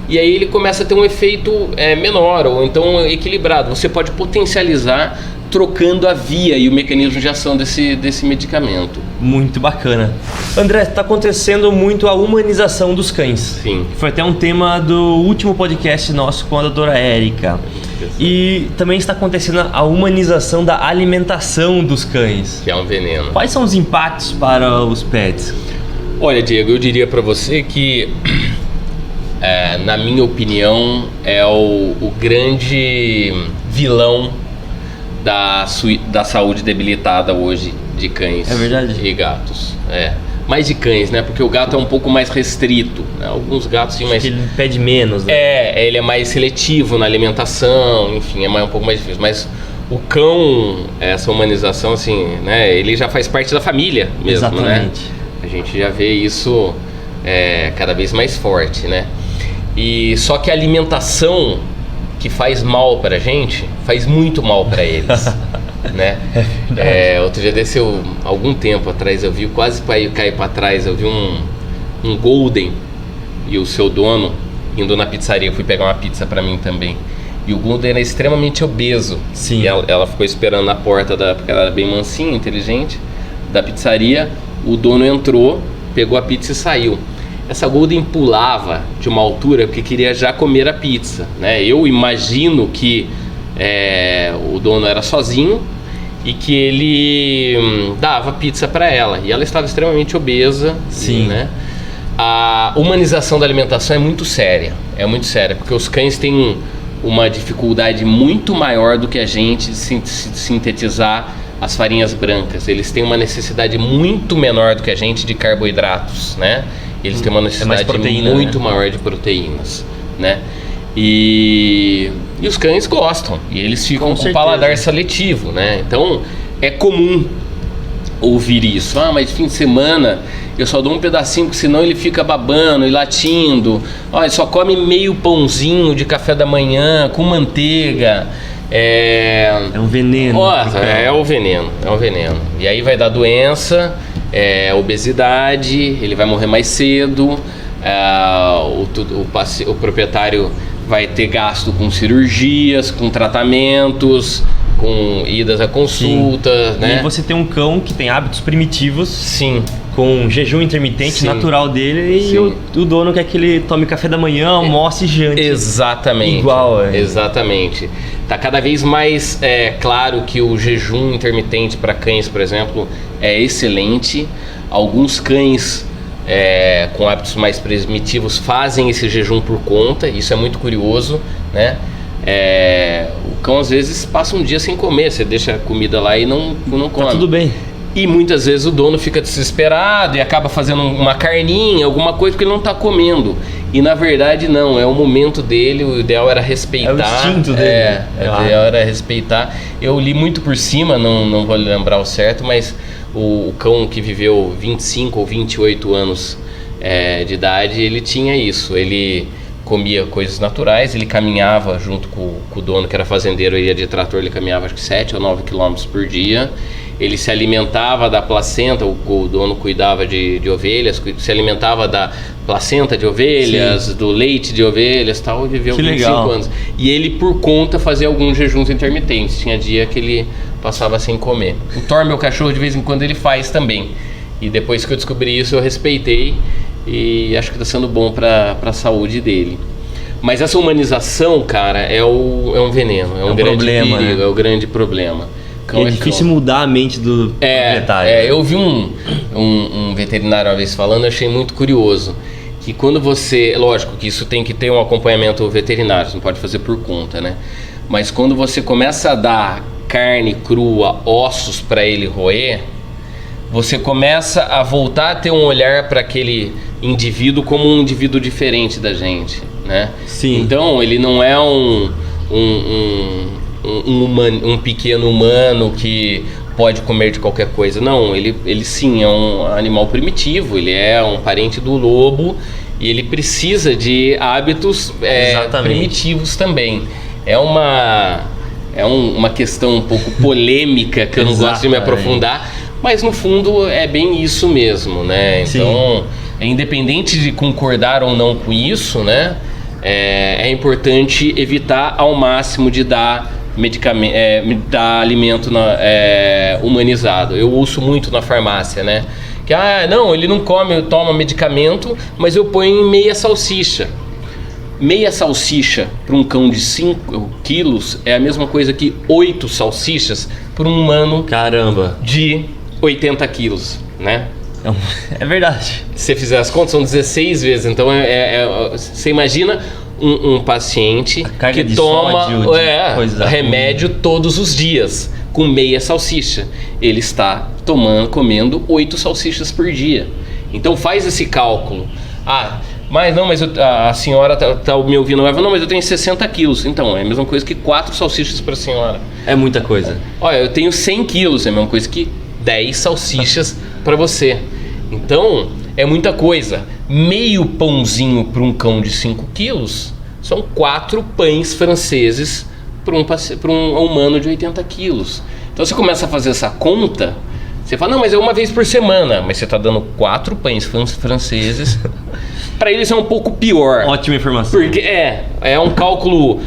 e aí ele começa a ter um efeito menor ou então equilibrado. Você pode potencializar trocando a via e o mecanismo de ação desse medicamento.
Muito bacana. André, está acontecendo muito a humanização dos cães.
Sim.
Foi até um tema do último podcast nosso com a doutora Érica. E também está acontecendo a humanização da alimentação dos cães.
Que é um veneno.
Quais são os impactos para os pets?
Olha, Diego, eu diria para você que, na minha opinião, é o grande vilão da saúde debilitada hoje de cães.
É verdade.
E gatos. Mais de cães, né? Porque o gato é um pouco mais restrito, né? Alguns gatos sim, mas
ele pede menos, né?
Ele é mais seletivo na alimentação, enfim, um pouco mais difícil. Mas o cão, essa humanização, assim, né? Ele já faz parte da família mesmo, né?
Exatamente.
A gente já vê isso cada vez mais forte, né? E só que a alimentação que faz mal pra gente, faz muito mal pra eles, né? Outro dia algum tempo atrás, eu vi quase cair pra trás, eu vi um Golden e o seu dono indo na pizzaria, eu fui pegar uma pizza pra mim também. E o Golden era extremamente obeso.
Sim.
E ela ficou esperando na porta, porque ela era bem mansinha, inteligente, da pizzaria. O dono entrou, pegou a pizza e saiu. Essa Golden pulava de uma altura porque queria já comer a pizza, né? Eu imagino que o dono era sozinho e que ele dava pizza para ela. E ela estava extremamente obesa.
Sim.
Né? A humanização da alimentação é muito séria, porque os cães têm uma dificuldade muito maior do que a gente de sintetizar as farinhas brancas. Eles têm uma necessidade muito menor do que a gente de carboidratos, né? Eles têm uma necessidade muito maior de proteínas, né? E os cães gostam, e eles ficam com paladar seletivo, né? Então é comum ouvir isso. Mas de fim de semana eu só dou um pedacinho, porque senão ele fica babando e latindo. Ele só come meio pãozinho de café da manhã com manteiga.
É um veneno.
É um veneno. E aí vai dar doença, obesidade, ele vai morrer mais cedo, o proprietário vai ter gasto com cirurgias, com tratamentos, com idas a consultas, né?
E você tem um cão que tem hábitos primitivos.
Sim.
Com jejum intermitente natural dele, e o dono quer que ele tome café da manhã, almoce e jante.
Exatamente.
Igual,
Exatamente. Tá cada vez mais claro que o jejum intermitente para cães, por exemplo, é excelente. Alguns cães com hábitos mais primitivos fazem esse jejum por conta. Isso é muito curioso, né? O cão às vezes passa um dia sem comer, você deixa a comida lá e não come.
Tá tudo bem.
E muitas vezes o dono fica desesperado e acaba fazendo uma carninha, alguma coisa, porque ele não está comendo. E na verdade não, é o momento dele, o ideal era respeitar.
É o instinto dele.
O ideal era respeitar. Eu li muito por cima, não vou lembrar o certo, mas o cão que viveu 25 ou 28 anos de idade, ele tinha isso. Ele comia coisas naturais, ele caminhava junto com o dono, que era fazendeiro, ele ia de trator, ele caminhava acho que 7 ou 9 quilômetros por dia. Ele se alimentava da placenta, o dono cuidava de ovelhas, se alimentava da placenta de ovelhas, do leite de ovelhas, tal, e viveu 25 anos. E ele, por conta, fazia alguns jejuns intermitentes. Tinha dia que ele passava sem comer. O Thor, meu cachorro, de vez em quando ele faz também. E depois que eu descobri isso, eu respeitei e acho que está sendo bom para a saúde dele. Mas essa humanização, cara, é um veneno, é um grande
problema,
perigo,
né?
É o grande problema.
É difícil mudar a mente do proprietário.
Eu vi um veterinário uma vez falando, eu achei muito curioso, que quando você, lógico que isso tem que ter um acompanhamento veterinário, você não pode fazer por conta, né? Mas quando você começa a dar carne crua, ossos para ele roer, você começa a voltar a ter um olhar para aquele indivíduo como um indivíduo diferente da gente, né?
Sim.
Então ele não é um pequeno humano que pode comer de qualquer coisa. Não, ele sim é um animal primitivo, ele é um parente do lobo e ele precisa de hábitos primitivos também. É uma questão um pouco polêmica que eu não gosto de me aprofundar, mas no fundo é bem isso mesmo, né? Então, independente de concordar ou não com isso, né? É importante evitar ao máximo de dar dar alimento humanizado. Eu ouço muito na farmácia, né? Que não, ele não toma medicamento, mas eu ponho meia salsicha. Meia salsicha para um cão de 5 quilos é a mesma coisa que 8 salsichas para um humano de 80 quilos, né?
É verdade.
Se você fizer as contas, são 16 vezes. Então, você imagina um paciente que toma remédio todos os dias com meia salsicha. Ele está comendo 8 salsichas por dia. Então, faz esse cálculo. Mas a senhora tá me ouvindo, não, mas eu tenho 60 quilos. Então, é a mesma coisa que 4 salsichas para a senhora.
É muita coisa.
Olha, eu tenho 100 quilos, é a mesma coisa que 10 salsichas para você. Então, é muita coisa. Meio pãozinho para um cão de 5 quilos são 4 pães franceses para um humano de 80 quilos. Então, você começa a fazer essa conta, você fala, não, mas é uma vez por semana. Mas você está dando 4 pães franceses. Para eles é um pouco pior.
Ótima informação.
Porque é um cálculo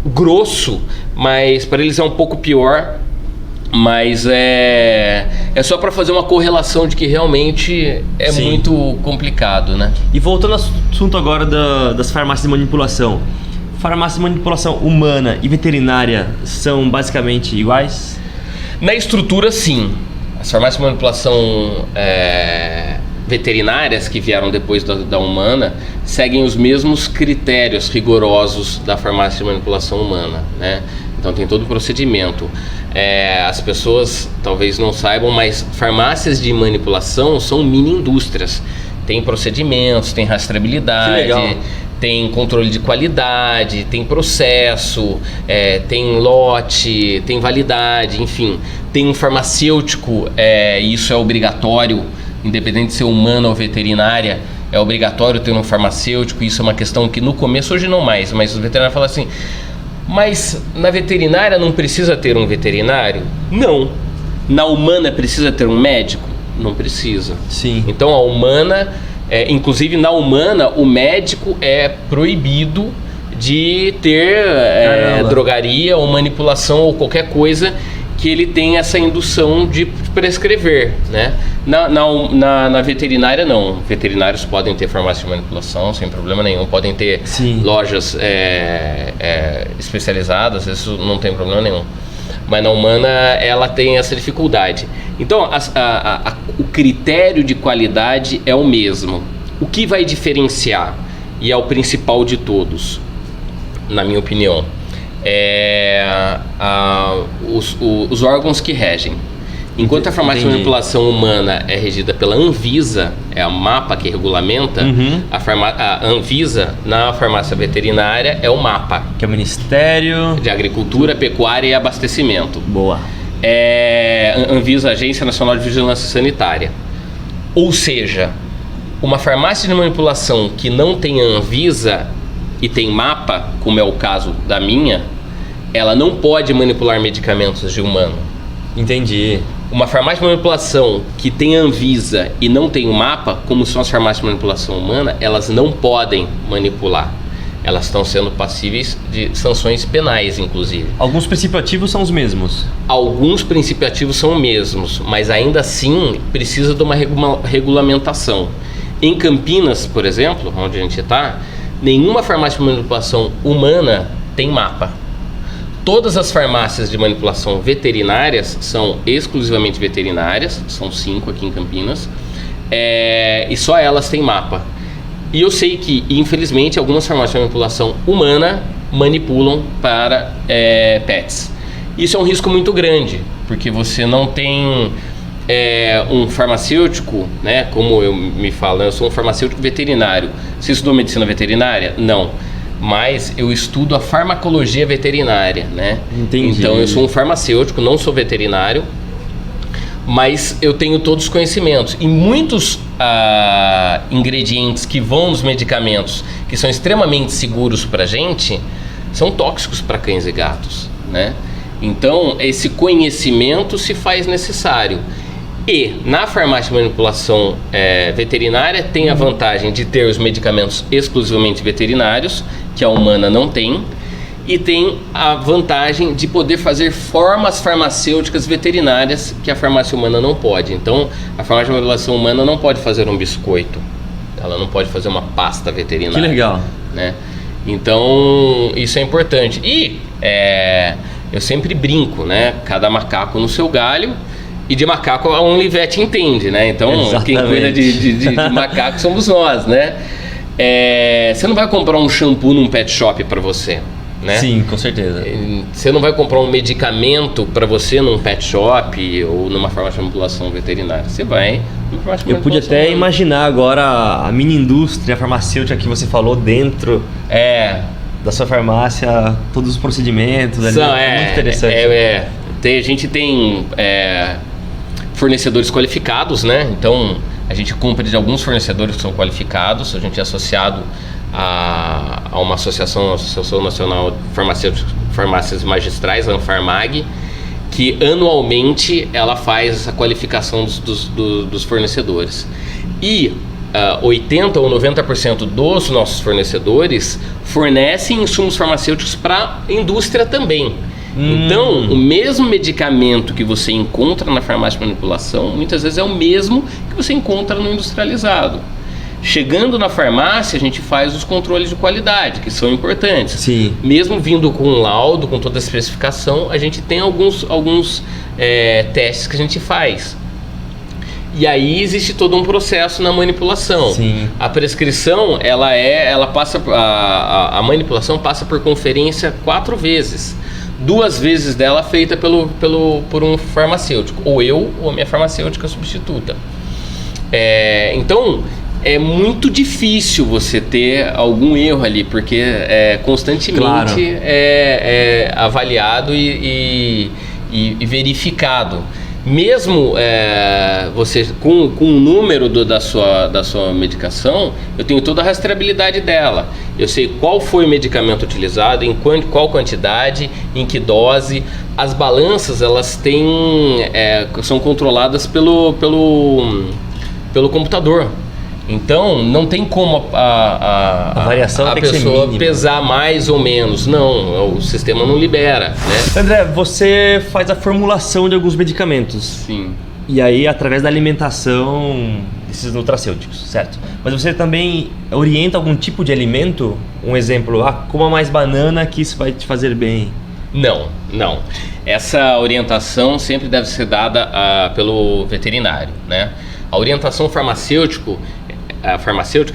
grosso, mas para eles é um pouco pior. Mas é só para fazer uma correlação de que realmente é muito complicado, né?
E voltando ao assunto agora das farmácias de manipulação. Farmácia de manipulação humana e veterinária são basicamente iguais?
Na estrutura, sim. As farmácias de manipulação veterinárias que vieram depois da humana seguem os mesmos critérios rigorosos da farmácia de manipulação humana, né? Então tem todo o procedimento. As pessoas talvez não saibam, mas farmácias de manipulação são mini indústrias. Tem procedimentos, tem rastreabilidade, tem controle de qualidade, tem processo, tem lote, tem validade, enfim. Tem um farmacêutico, e isso é obrigatório, independente de ser humana ou veterinária, é obrigatório ter um farmacêutico. Isso é uma questão que no começo, hoje não mais, mas o veterinário fala assim: mas na veterinária não precisa ter um veterinário? Não. Na humana precisa ter um médico? Não precisa.
Sim.
Então a humana, inclusive na humana, o médico é proibido de ter drogaria ou manipulação ou qualquer coisa que ele tenha essa indução de prescrever, né? Na veterinária não. Veterinários podem ter farmácia de manipulação sem problema nenhum, podem ter lojas especializadas, isso não tem problema nenhum. Mas na humana ela tem essa dificuldade. Então o critério de qualidade é o mesmo. O que vai diferenciar, e é o principal de todos, na minha opinião, os órgãos que regem. Enquanto a farmácia de manipulação humana é regida pela Anvisa, é a MAPA que regulamenta, a Anvisa na farmácia veterinária é o MAPA,
que é o Ministério
de Agricultura, Pecuária e Abastecimento.
Boa.
Anvisa, Agência Nacional de Vigilância Sanitária. Ou seja, uma farmácia de manipulação que não tem Anvisa e tem MAPA, como é o caso da minha, ela não pode manipular medicamentos de humano.
Entendi.
Uma farmácia de manipulação que tem Anvisa e não tem o MAPA, como são as farmácias de manipulação humana, elas não podem manipular. Elas estão sendo passíveis de sanções penais, inclusive.
Alguns princípios ativos são os mesmos?
Alguns princípios ativos são os mesmos, mas ainda assim precisa de uma regulamentação. Em Campinas, por exemplo, onde a gente está, nenhuma farmácia de manipulação humana tem MAPA. Todas as farmácias de manipulação veterinárias são exclusivamente veterinárias, são 5 aqui em Campinas, e só elas têm MAPA. E eu sei que, infelizmente, algumas farmácias de manipulação humana manipulam para pets. Isso é um risco muito grande, porque você não tem um farmacêutico, né, como eu me falo, eu sou um farmacêutico veterinário. Você estudou medicina veterinária? Não. Mas eu estudo a farmacologia veterinária, né?
Entendi.
Então eu sou um farmacêutico, não sou veterinário, mas eu tenho todos os conhecimentos. E muitos ingredientes que vão nos medicamentos, que são extremamente seguros para a gente, são tóxicos para cães e gatos, né? Então esse conhecimento se faz necessário. E na farmácia de manipulação veterinária tem a vantagem de ter os medicamentos exclusivamente veterinários, que a humana não tem, e tem a vantagem de poder fazer formas farmacêuticas veterinárias que a farmácia humana não pode. Então, a farmácia de manipulação humana não pode fazer um biscoito, ela não pode fazer uma pasta veterinária.
Que legal.
Né? Então, isso é importante. E eu sempre brinco, né? Cada macaco no seu galho. E de macaco a Univete entende, né? Então, exatamente. Quem cuida de macaco somos nós, né? Você não vai comprar um shampoo num pet shop para você, né?
Sim, com certeza.
Você não vai comprar um medicamento para você num pet shop ou numa farmácia de manipulação veterinária. Você vai numa farmácia de manipulação.
Eu pude até imaginar agora a mini indústria farmacêutica que você falou dentro da sua farmácia, todos os procedimentos ali. É muito interessante.
A gente tem fornecedores qualificados, né? Então a gente compra de alguns fornecedores que são qualificados. A gente é associado a uma Associação Nacional de Farmácias Magistrais, a Anfarmag, que anualmente ela faz essa qualificação dos fornecedores. E 80% ou 90% dos nossos fornecedores fornecem insumos farmacêuticos para a indústria também. Então, o mesmo medicamento que você encontra na farmácia de manipulação, muitas vezes é o mesmo que você encontra no industrializado. Chegando na farmácia, a gente faz os controles de qualidade, que são importantes.
Sim.
Mesmo vindo com um laudo, com toda a especificação, a gente tem alguns testes que a gente faz. E aí existe todo um processo na manipulação.
Sim.
A prescrição, a manipulação passa por conferência 4 vezes. 2 vezes dela feita por um farmacêutico, ou eu ou a minha farmacêutica substituta. Então, é muito difícil você ter algum erro ali, porque constantemente é avaliado e verificado. Mesmo você com o número da sua medicação, eu tenho toda a rastreabilidade dela. Eu sei qual foi o medicamento utilizado, em qual quantidade, em que dose. As balanças, elas são controladas pelo computador. Então, não tem como a
variação tem
pessoa
que ser
pesar mais ou menos. Não, o sistema não libera, né?
André, você faz a formulação de alguns medicamentos.
Sim.
E aí, através da alimentação desses nutracêuticos, certo? Mas você também orienta algum tipo de alimento? Um exemplo, coma mais banana que isso vai te fazer bem.
Não. Essa orientação sempre deve ser dada pelo veterinário, né? A orientação farmacêutica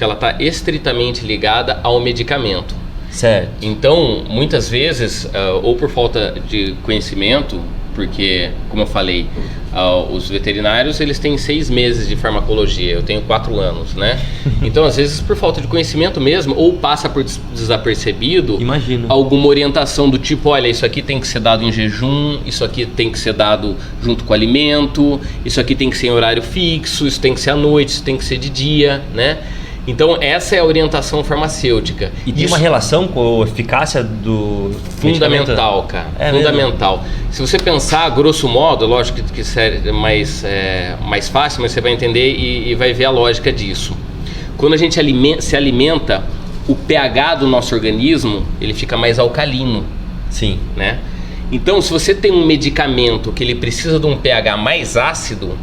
ela está estritamente ligada ao medicamento.
Certo.
Então, muitas vezes, ou por falta de conhecimento, porque, como eu falei, os veterinários eles têm 6 meses de farmacologia, eu tenho 4 anos, né? Então, às vezes, por falta de conhecimento mesmo, ou passa por desapercebido,
imagino,
alguma orientação do tipo, olha, isso aqui tem que ser dado em jejum, isso aqui tem que ser dado junto com o alimento, isso aqui tem que ser em horário fixo, isso tem que ser à noite, isso tem que ser de dia, né? Então, essa é a orientação farmacêutica.
E tem uma relação com a eficácia do
fundamental, cara. Fundamental. Mesmo? Se você pensar, grosso modo, lógico que é mais fácil, mas você vai entender e vai ver a lógica disso. Quando a gente se alimenta, o pH do nosso organismo, ele fica mais alcalino.
Sim.
Né? Então, se você tem um medicamento que ele precisa de um pH mais ácido,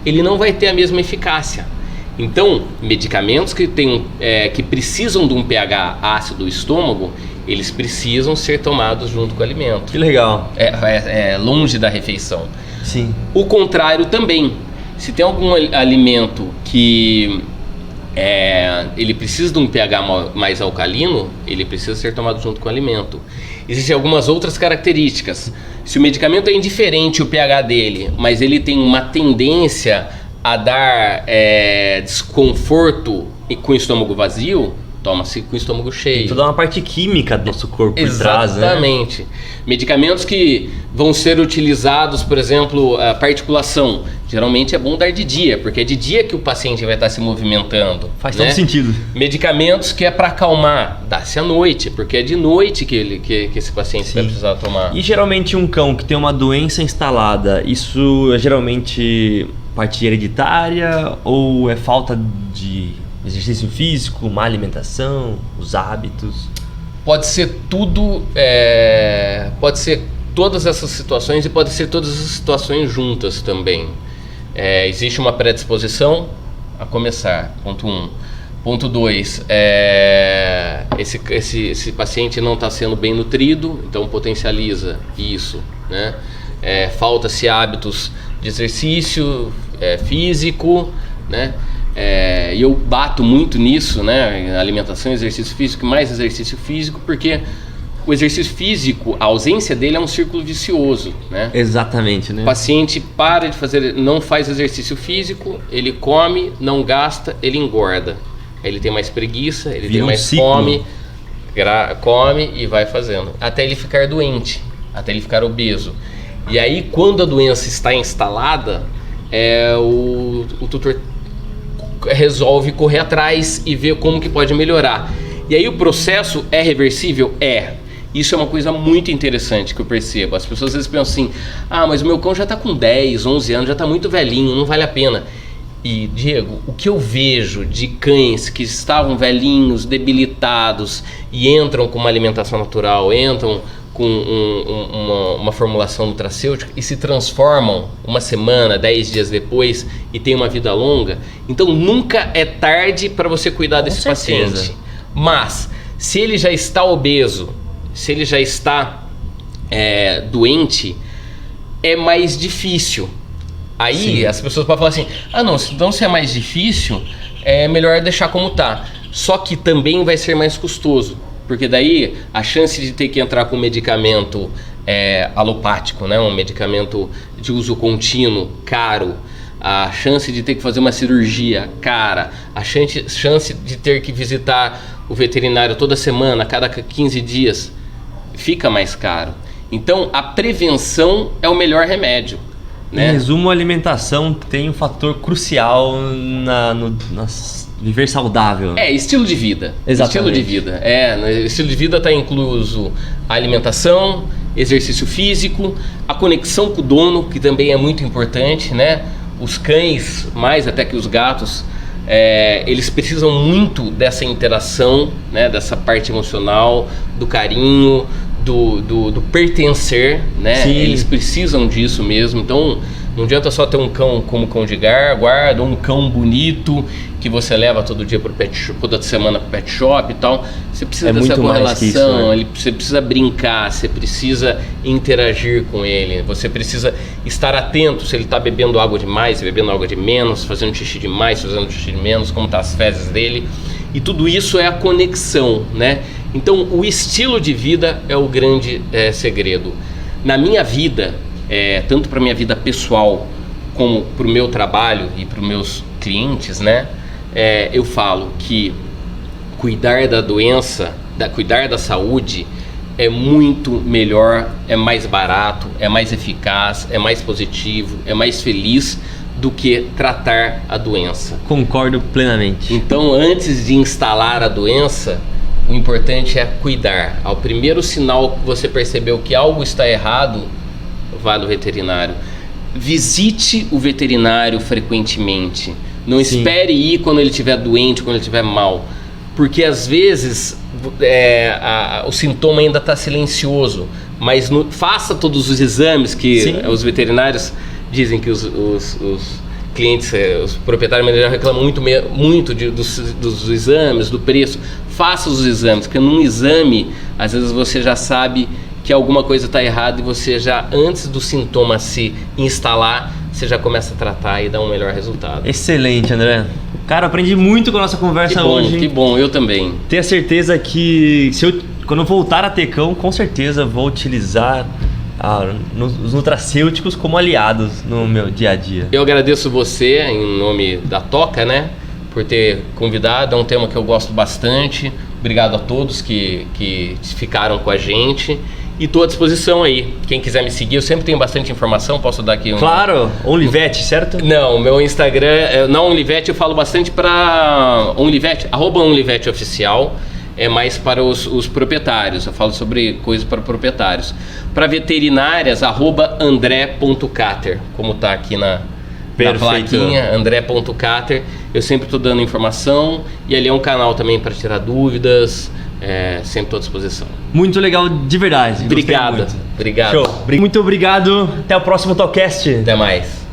ele não vai ter a mesma eficácia. Então, medicamentos que precisam de um pH ácido do estômago, eles precisam ser tomados junto com o alimento.
Que legal.
Longe da refeição.
Sim.
O contrário também. Se tem algum alimento que ele precisa de um pH mais alcalino, ele precisa ser tomado junto com o alimento. Existem algumas outras características. Se o medicamento é indiferente o pH dele, mas ele tem uma tendência a dar desconforto e com o estômago vazio, toma-se com o estômago cheio.
Tem toda uma parte química do nosso corpo por trás, né?
Exatamente. Medicamentos que vão ser utilizados, por exemplo, a particulação. Geralmente é bom dar de dia, porque é de dia que o paciente vai estar se movimentando.
Faz todo sentido.
Medicamentos que é para acalmar, dá-se à noite, porque é de noite que esse paciente vai precisar tomar.
E geralmente um cão que tem uma doença instalada, isso é geralmente parte hereditária ou é falta de exercício físico, má alimentação, os hábitos?
Pode ser tudo, pode ser todas essas situações e pode ser todas essas situações juntas também. Existe uma predisposição a começar, ponto 1. Ponto 2, esse paciente não está sendo bem nutrido, então potencializa isso, né? Falta-se hábitos de exercício físico, né? E eu bato muito nisso, né? Alimentação, exercício físico, mais exercício físico, porque o exercício físico, a ausência dele é um círculo vicioso, né?
Exatamente, né?
O paciente para de fazer, não faz exercício físico, ele come, não gasta, ele engorda. Ele tem mais preguiça, ele tem mais fome, come e vai fazendo, até ele ficar doente, até ele ficar obeso. E aí, quando a doença está instalada, o tutor resolve correr atrás e ver como que pode melhorar. E aí o processo é reversível? Isso é uma coisa muito interessante que eu percebo. As pessoas às vezes pensam assim, mas o meu cão já está com 10, 11 anos, já está muito velhinho, não vale a pena. E, Diego, o que eu vejo de cães que estavam velhinhos, debilitados e entram com uma alimentação natural, entram com uma formulação nutracêutica e se transformam uma semana, 10 dias depois e tem uma vida longa, então nunca é tarde para você cuidar desse paciente. Mas se ele já está obeso, se ele já está doente, é mais difícil. Aí as pessoas podem falar assim, não, então se é mais difícil, é melhor deixar como tá. Só que também vai ser mais custoso, porque daí a chance de ter que entrar com um medicamento alopático, né, um medicamento de uso contínuo, caro, a chance de ter que fazer uma cirurgia cara, a chance de ter que visitar o veterinário toda semana, a cada 15 dias, fica mais caro. Então a prevenção é o melhor remédio, né?
Em resumo, a alimentação tem um fator crucial viver saudável.
Estilo de vida.
Exatamente.
Estilo de vida. No estilo de vida está incluso a alimentação, exercício físico, a conexão com o dono, que também é muito importante, né? Os cães, mais até que os gatos, eles precisam muito dessa interação, né? Dessa parte emocional, do carinho, do pertencer, né?
Sim.
Eles precisam disso mesmo. Então não adianta só ter um cão como cão de guarda, ou um cão bonito que você leva todo dia pro pet shop, toda semana pro pet shop e tal. Você precisa dessa correlação, né? Você precisa brincar, você precisa interagir com ele, você precisa estar atento se ele está bebendo água demais, bebendo água de menos, fazendo xixi demais, fazendo xixi de menos, como tá as fezes dele. E tudo isso é a conexão, né? Então o estilo de vida é o grande segredo. Na minha vida, tanto para minha vida pessoal como para o meu trabalho e para os meus clientes, né? Eu falo que cuidar da doença, cuidar da saúde é muito melhor, é mais barato, é mais eficaz, é mais positivo, é mais feliz do que tratar a doença.
Concordo plenamente.
Então, antes de instalar a doença, o importante é cuidar. Ao primeiro sinal que você percebeu que algo está errado, vá no veterinário. Visite o veterinário frequentemente. Não espere ir quando ele estiver doente, quando ele estiver mal. Porque às vezes o sintoma ainda está silencioso. Mas faça todos os exames que os veterinários dizem que os clientes, os proprietários reclamam muito dos exames, do preço. Faça os exames, porque num exame, às vezes você já sabe que alguma coisa está errada e você já, antes do sintoma se instalar, você já começa a tratar e dá um melhor resultado.
Excelente, André. Cara, aprendi muito com a nossa conversa hoje.
Que bom, eu também.
Tenho a certeza que quando eu voltar a ter cão, com certeza vou utilizar os nutracêuticos como aliados no meu dia a dia.
Eu agradeço você, em nome da Toca, né, por ter convidado. É um tema que eu gosto bastante. Obrigado a todos que ficaram com a gente. E estou à disposição aí. Quem quiser me seguir, eu sempre tenho bastante informação. Posso dar aqui
Claro, OnlyVet, certo?
Não, meu Instagram, na OnlyVet eu falo bastante para OnlyVet, @OnlyVetOficial. É mais para os proprietários, eu falo sobre coisas para proprietários. Para veterinárias, @andré.cater, como está aqui na plaquinha, andré.cater. Eu sempre estou dando informação e ali é um canal também para tirar dúvidas, sempre estou à disposição.
Muito legal, de verdade.
Obrigado.
Show. Muito obrigado, até o próximo Talkcast.
Até mais.